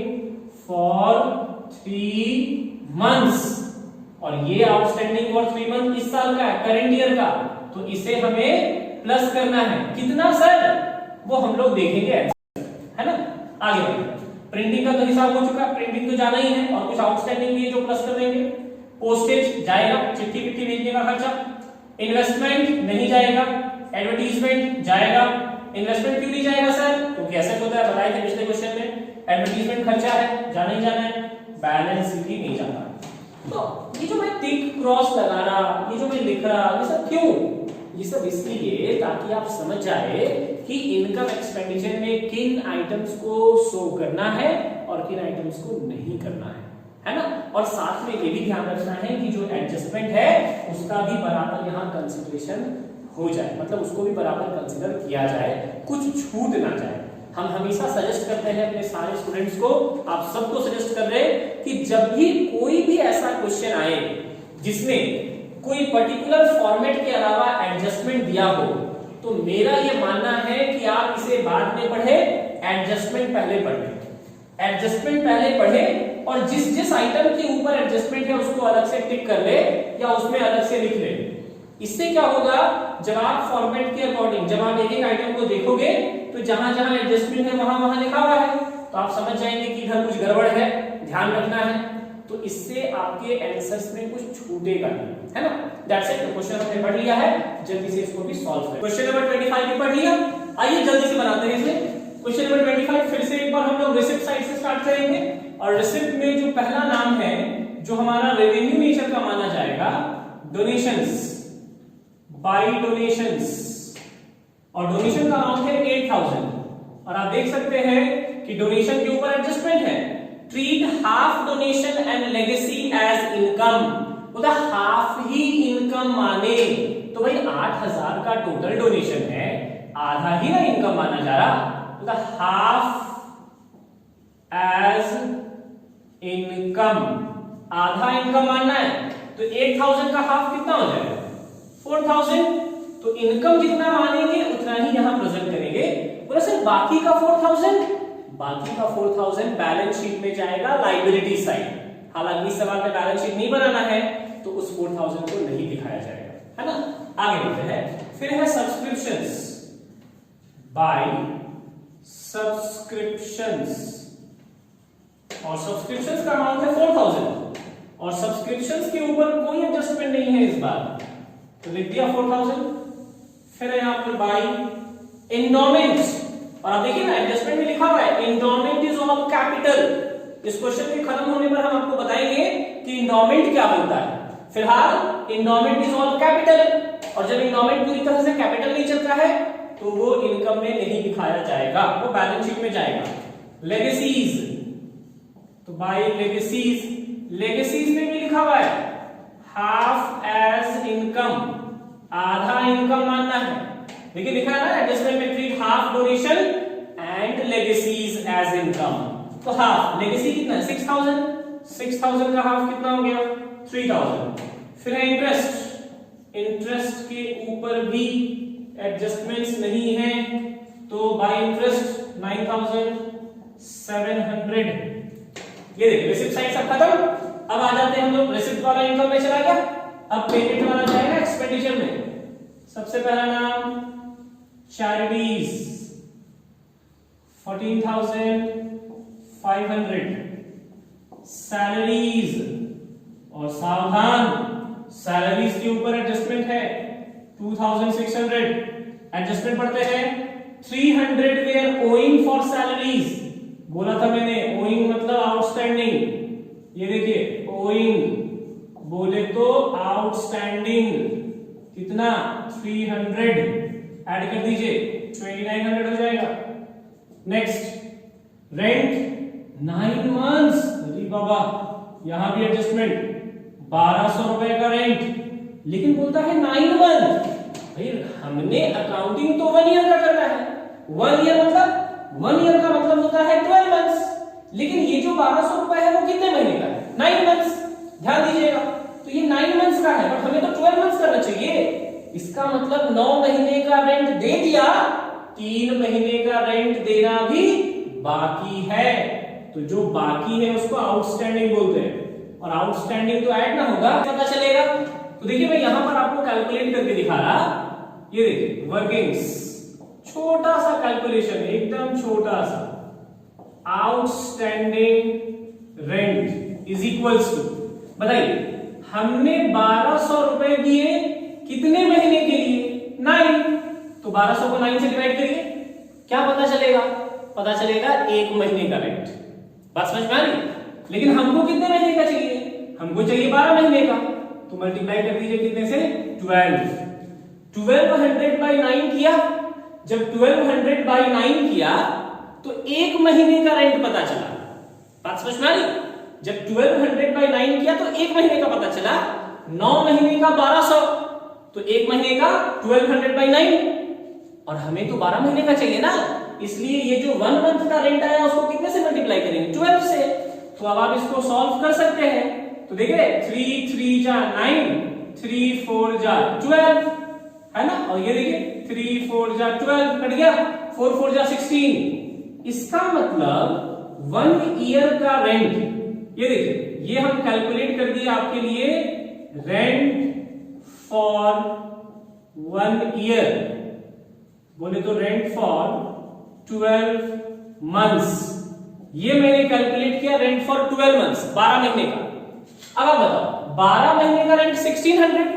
फॉर 3 मंथ्स, और ये आउटस्टैंडिंग फॉर 3 मंथ इस साल का है, करंट ईयर का। तो इसे हमें प्लस करना है, कितना सर? वो हम लोग देखेंगे, है ना? आगे बढ़ते। प्रिंटिंग का तो हिसाब हो चुका, प्रिंटिंग तो जाना ही है, और कुछ आउटस्टैंडिंग भी है जो प्लस कर देंगे। पोस्टेज जाएगा, चिट्ठी पिट्ठी भेजने का खर्चा। इन्वेस्टमेंट नहीं जाएगा, एडवर्टीजमेंट जाएगा। इन्वेस्टमेंट क्यों नहीं जाएगा सर? क्योंकि एसेट होता है, बताए थे पिछले क्वेश्चन में। एडवर्टीजमेंट खर्चा है, जाना ही जाना है। बैलेंस शीट ही नहीं जाता। तो ये जो मैं टिक क्रॉस लगा रहा, ये जो मैं लिख रहा, ये सब क्यों? ये सब इसलिए ताकि आप समझ जाए कि इनकम एक्सपेंडिचर में किन आइटम्स को शो करना है और किन आइटम्स को नहीं करना है ना? और साथ में ये भी ध्यान रखना है कि जो एडजस्टमेंट है उसका भी बराबर यहाँ कंसिडरेशन हो जाए, मतलब उसको भी बराबर कंसिडर किया जाए, कुछ छूट ना जाए। हम हमेशा सजेस्ट करते हैं अपने सारे स्टूडेंट्स को, आप सबको सजेस्ट कर रहे हैं कि जब भी कोई भी ऐसा क्वेश्चन आए जिसमें कोई पर्टिकुलर फॉर्मेट के अलावा एडजस्टमेंट दिया हो, तो मेरा ये मानना है कि आप इसे बाद में पढ़े, एडजस्टमेंट पहले पढ़े। एडजस्टमेंट पहले पढ़े और जिस जिस आइटम के ऊपर एडजस्टमेंट है उसको अलग से टिक कर ले या उसमें अलग से लिख ले। इससे क्या होगा, जब आप फॉर्मेट के अकॉर्डिंग जब आप एक एक आइटम को देखोगे तो जहां जहां एडजस्टमेंट है वहां वहां लिखा हुआ है, तो आप समझ जाएंगे कि इधर कुछ गड़बड़ है, ध्यान रखना है। तो इससे आपके आंसर्स में कुछ छूटेगा नहीं, है ना? That's it. क्वेश्चन हमने पढ़ लिया है, जल्दी से इसको भी सॉल्व करें। क्वेश्चन नंबर 25 भी पढ़ लिया, आइए जल्दी से बनाते हैं इसे। क्वेश्चन नंबर 25 फिर से एक बार हम लोग रिसिप्ट साइड से स्टार्ट करेंगे, और रिसिप्ट में जो पहला नाम है जो हमारा रेवेन्यू नेचर का माना जाएगा, डोनेशंस, बाय डोनेशंस, और डोनेशन का अमाउंट है 8000, और आप देख सकते हैं कि डोनेशन के ऊपर एडजस्टमेंट है। Treat half donation and legacy as income, मतलब हाफ ही इनकम माने। तो भाई 8000 का टोटल डोनेशन है, आधा ही ना इनकम माना जा रहा, मतलब हाफ एज इनकम, आधा इनकम मानना है। तो 8000 का हाफ कितना हो जाएगा? 4000। तो इनकम जितना मानेंगे उतना ही यहां प्रेजेंट करेंगे। और सर बाकी का 4000, बाकी का 4000 बैलेंस शीट में जाएगा, लायबिलिटी साइड। हालांकि इस सवाल में बैलेंस शीट नहीं बनाना है तो उस 4000 को नहीं दिखाया जाएगा, है ना? आगे बढ़ते हैं। फिर है सब्सक्रिप्शंस, बाय सब्सक्रिप्शंस, और सब्सक्रिप्शंस का अमाउंट है 4000, और सब्सक्रिप्शंस के ऊपर कोई एडजस्टमेंट नहीं है इस बार, तो लिख दिया 4000। फिर है यहां पर बाय एंडोमेंट, और आप देखिए ना एडजस्टमेंट में लिखा हुआ है एंडोमेंट इज ऑल कैपिटल। इस क्वेश्चन के खत्म होने पर हम आपको बताएंगे कि एंडोमेंट क्या होता है। फिलहाल एंडोमेंट इज ऑल कैपिटल, और जब एंडोमेंट पूरी तरह से कैपिटल नेचर का है तो वो इनकम में नहीं दिखाया जाएगा, वो बैलेंस शीट में जाएगा। लेगेसीज, तो बाय लेगेसीज, लेगेसीज में भी लिखा हुआ है हाफ एज इनकम, आधा इनकम मानना है। देखिए लिखा है ना एडजस्टमेंट में, treat half donation and legacies as income. तो हाफ लेगेसी कितना है? 6000, 6000 का हाफ कितना हो गया? 3000। फिर है इंटरेस्ट, इंटरेस्ट के ऊपर भी एडजस्टमेंट्स नहीं है, तो बाय इंटरेस्ट 9700। ये देखिए रिसिप्ट साइड सब खत्म। अब आ जाते हैं हम लोग, रिसिप्ट वाला इनकम में चला गया, अब पेमेंट वाला जाएगा एक्सपेंडिचर में। सबसे पहला नाम चैरिटीज 14500, सैलरीज, और सावधान सैलरीज के ऊपर एडजस्टमेंट है 2600, एडजस्टमेंट पढ़ते हैं। 300 वेयर ओइंग फॉर सैलरीज, बोला था मैंने ओइंग मतलब आउटस्टैंडिंग, ये देखिए ओइंग बोले तो आउटस्टैंडिंग, कितना 300 ऐड कर दीजिए 2900 हो जाएगा। नेक्स्ट रेंट 9 मंथ्स, अरे बाबा यहां भी एडजस्टमेंट 1200 रुपए का रेंट, लेकिन बोलता है 9 मंथ। भाई हमने अकाउंटिंग तो 1 ईयर का करना है, 1 ईयर का मतलब होता है 12 मंथ्स, लेकिन ये जो 1200 रुपए है वो कितने महीने का है? 9 मंथ्स। ध्यान दीजिएगा, तो ये 9 मंथ्स का है, बट हमें तो 12 मंथ्स करना चाहिए। इसका मतलब 9 महीने का रेंट दे दिया, 3 महीने का रेंट देना भी बाकी है, तो जो बाकी है उसको आउटस्टैंडिंग बोलते हैं, और आउटस्टैंडिंग तो ऐड ना होगा, पता चलेगा। तो देखिए मैं यहां पर आपको कैलकुलेट करके दिखा रहा, ये देखिए वर्किंग्स, छोटा सा कैलकुलेशन, एकदम छोटा सा, outstanding rent is equals to, बताइए हमने 1200 रुपए दिए कितने महीने के लिए? 9, तो 1200 को 9 से डिवाइड करिए, क्या पता चलेगा? पता चलेगा 1 महीने का रेंट। बात समझ में आ रही? लेकिन हमको कितने महीने का चाहिए? हमको चाहिए 12 महीने का, तो मल्टीप्लाई कर दीजिए कितने से? 12। 1200 बाई 9 किया, जब 1200 बाई 9 किया तो 1 महीने का रेंट पता चला। बात समझ में आ रही? जब 1200 बाई 9 किया तो 1 महीने का पता चला, 9 महीने का 1200, तो 1 महीने का 1200 बाई 9, और हमें तो 12 महीने का चाहिए ना, इसलिए ये जो 1 मंथ का रेंट आया उसको कितने से मल्टीप्लाई करेंगे? 12 से। तो अब आप इसको सॉल्व कर सकते हैं, तो देखिए 3 3 जा 9, 3 4 जा 12, है ना, और ये देखिए 3 4 जा 12 कट गया, 4 4 जा 16। इसका मतलब 1 ईयर का रेंट, ये देखिए ये हम कैलकुलेट कर दिए आपके लिए, रेंट फॉर 1 ईयर, बोले तो रेंट फॉर 12 मंथ्स, ये मैंने कैलकुलेट किया रेंट फॉर 12 मंथ्स, 12 महीने का। अब आप बताओ 12 महीने का रेंट 1600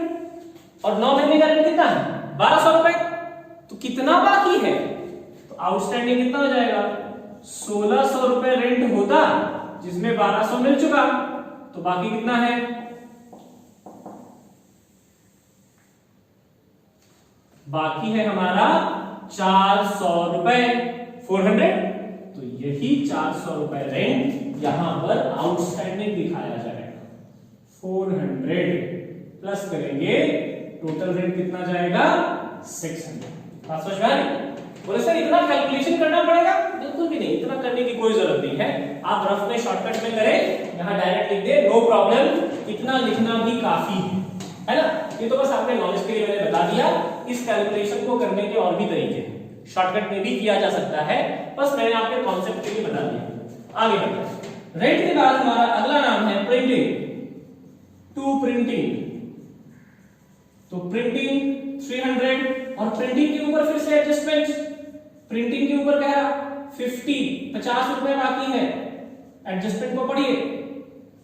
और 9 महीने का रेंट कितना है? 1200 रुपए, तो कितना बाकी है? तो आउटस्टैंडिंग कितना हो जाएगा? 1600 रुपए रेंट होता, जिसमें 1200 मिल चुका, तो बाकी कितना है? बाकी है हमारा 400 रुपए, 400, तो यही 400 रुपए रेंट यहां पर आउटस्टैंडिंग दिखाया जाएगा। 400 प्लस करेंगे, टोटल रेंट कितना जाएगा? 600। बात समझ में आ रही? बोले सर इतना कैलकुलेशन करना पड़ेगा? बिल्कुल भी नहीं, इतना करने की कोई जरूरत नहीं है, आप रफ में शॉर्टकट में करें, यहां डायरेक्ट लिख दे, नो प्रॉब्लम, इतना लिखना भी काफी है ना। ये तो बस आपके नॉलेज के लिए मैंने बता दिया, इस कैलकुलेशन को करने के और भी तरीके हैं, शॉर्टकट में भी किया जा सकता है, बस मैंने आपके कॉन्सेप्ट के लिए बता दिया। आगे बढ़ते हैं, रेंट के बाद हमारा अगला नाम है प्रिंटिंग, टू प्रिंटिंग, तो प्रिंटिंग 300, और प्रिंटिंग के ऊपर फिर से एडजस्टमेंट, प्रिंटिंग के ऊपर कह रहा 50 रुपए बाकी है, एडजस्टमेंट को पढ़िए,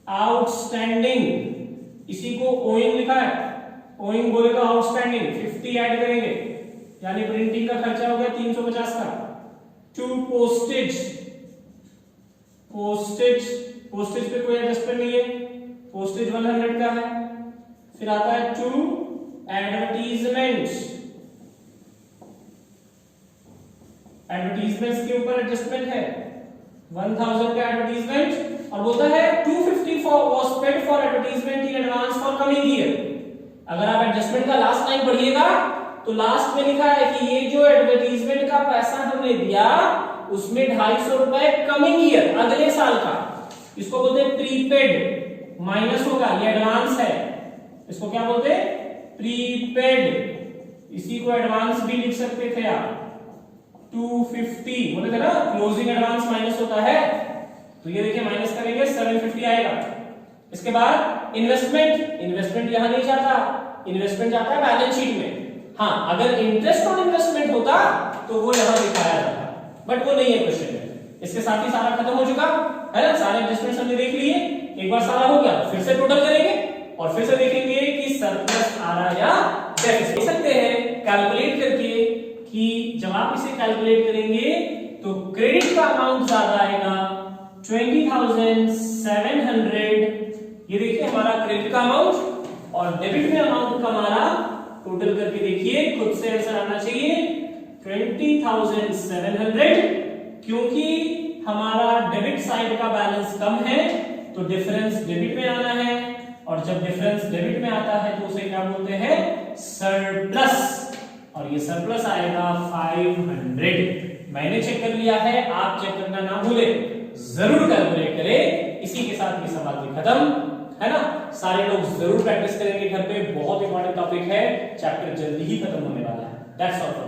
आउटस्टैंडिंग, इसी को ओइंग लिखा है, ओइंग बोले तो आउटस्टैंडिंग, 50 ऐड करेंगे, यानी प्रिंटिंग का खर्चा हो गया 350 का। टू पोस्टेज, पोस्टेज पे कोई एडजस्टमेंट नहीं है, पोस्टेज 100 का है। फिर आता है टू एडवर्टीजमेंट, एडवर्टीजमेंट्स के ऊपर एडजस्टमेंट है, 1000 का एडवर्टीजमेंट, और बोलता है 250 was paid for advertisement in advance for coming year। अगर आप एडजस्टमेंट का लास्ट लाइन पढ़िएगा तो लास्ट में लिखा है कि ये जो एडवर्टीजमेंट का पैसा हमने दिया उसमें 250 रुपए कमिंग ईयर, अगले साल का, इसको बोलते हैं प्रीपेड, माइनस होगा, ये एडवांस है, इसको क्या बोलते हैं? प्रीपेड, इसी को एडवांस भी लिख सकते थे आप। 250 बोले थे ना, क्लोजिंग एडवांस माइनस होता है, तो ये देखिए माइनस करेंगे 750 आएगा। इसके बाद इन्वेस्टमेंट, इन्वेस्टमेंट यहां नहीं जाता, इन्वेस्टमेंट जाता है बैलेंस शीट में। हाँ, अगर इंटरेस्ट ऑन इन्वेस्टमेंट होता तो वो यहां दिखाया जाता, बट वो नहीं है क्वेश्चन में। इसके साथ ही सारा खत्म हो चुका है ना, सारे एडजस्टमेंट्स हमने देख लिए। एक बार सारा हो गया फिर से टोटल करेंगे और फिर से देखेंगे कि सरप्लस आ रहा या डेफिसिट। देख सकते हैं कैलकुलेट करके कि जब आप इसे कैलकुलेट करेंगे तो क्रेडिट का अमाउंट ज्यादा आएगा 20,700। ये देखिए हमारा क्रेडिट का अमाउंट और डेबिट में अमाउंट का हमारा टोटल करके देखिए, खुद से आंसर आना चाहिए 20,700। क्योंकि हमारा डेबिट साइड का बैलेंस कम है तो डिफरेंस डेबिट में आना है, और जब डिफरेंस डेबिट में आता है तो उसे क्या बोलते हैं, सरप्लस, और ये सरप्लस आएगा 500। मैंने चेक कर लिया है, आप चेक करना ना भूले, जरूर कैलकुलेट करें। इसी के साथ ये सवाल भी खत्म है ना। सारे लोग जरूर प्रैक्टिस करेंगे घर पे, बहुत इंपॉर्टेंट टॉपिक है, चैप्टर जल्दी ही खत्म होने वाला है। That's all for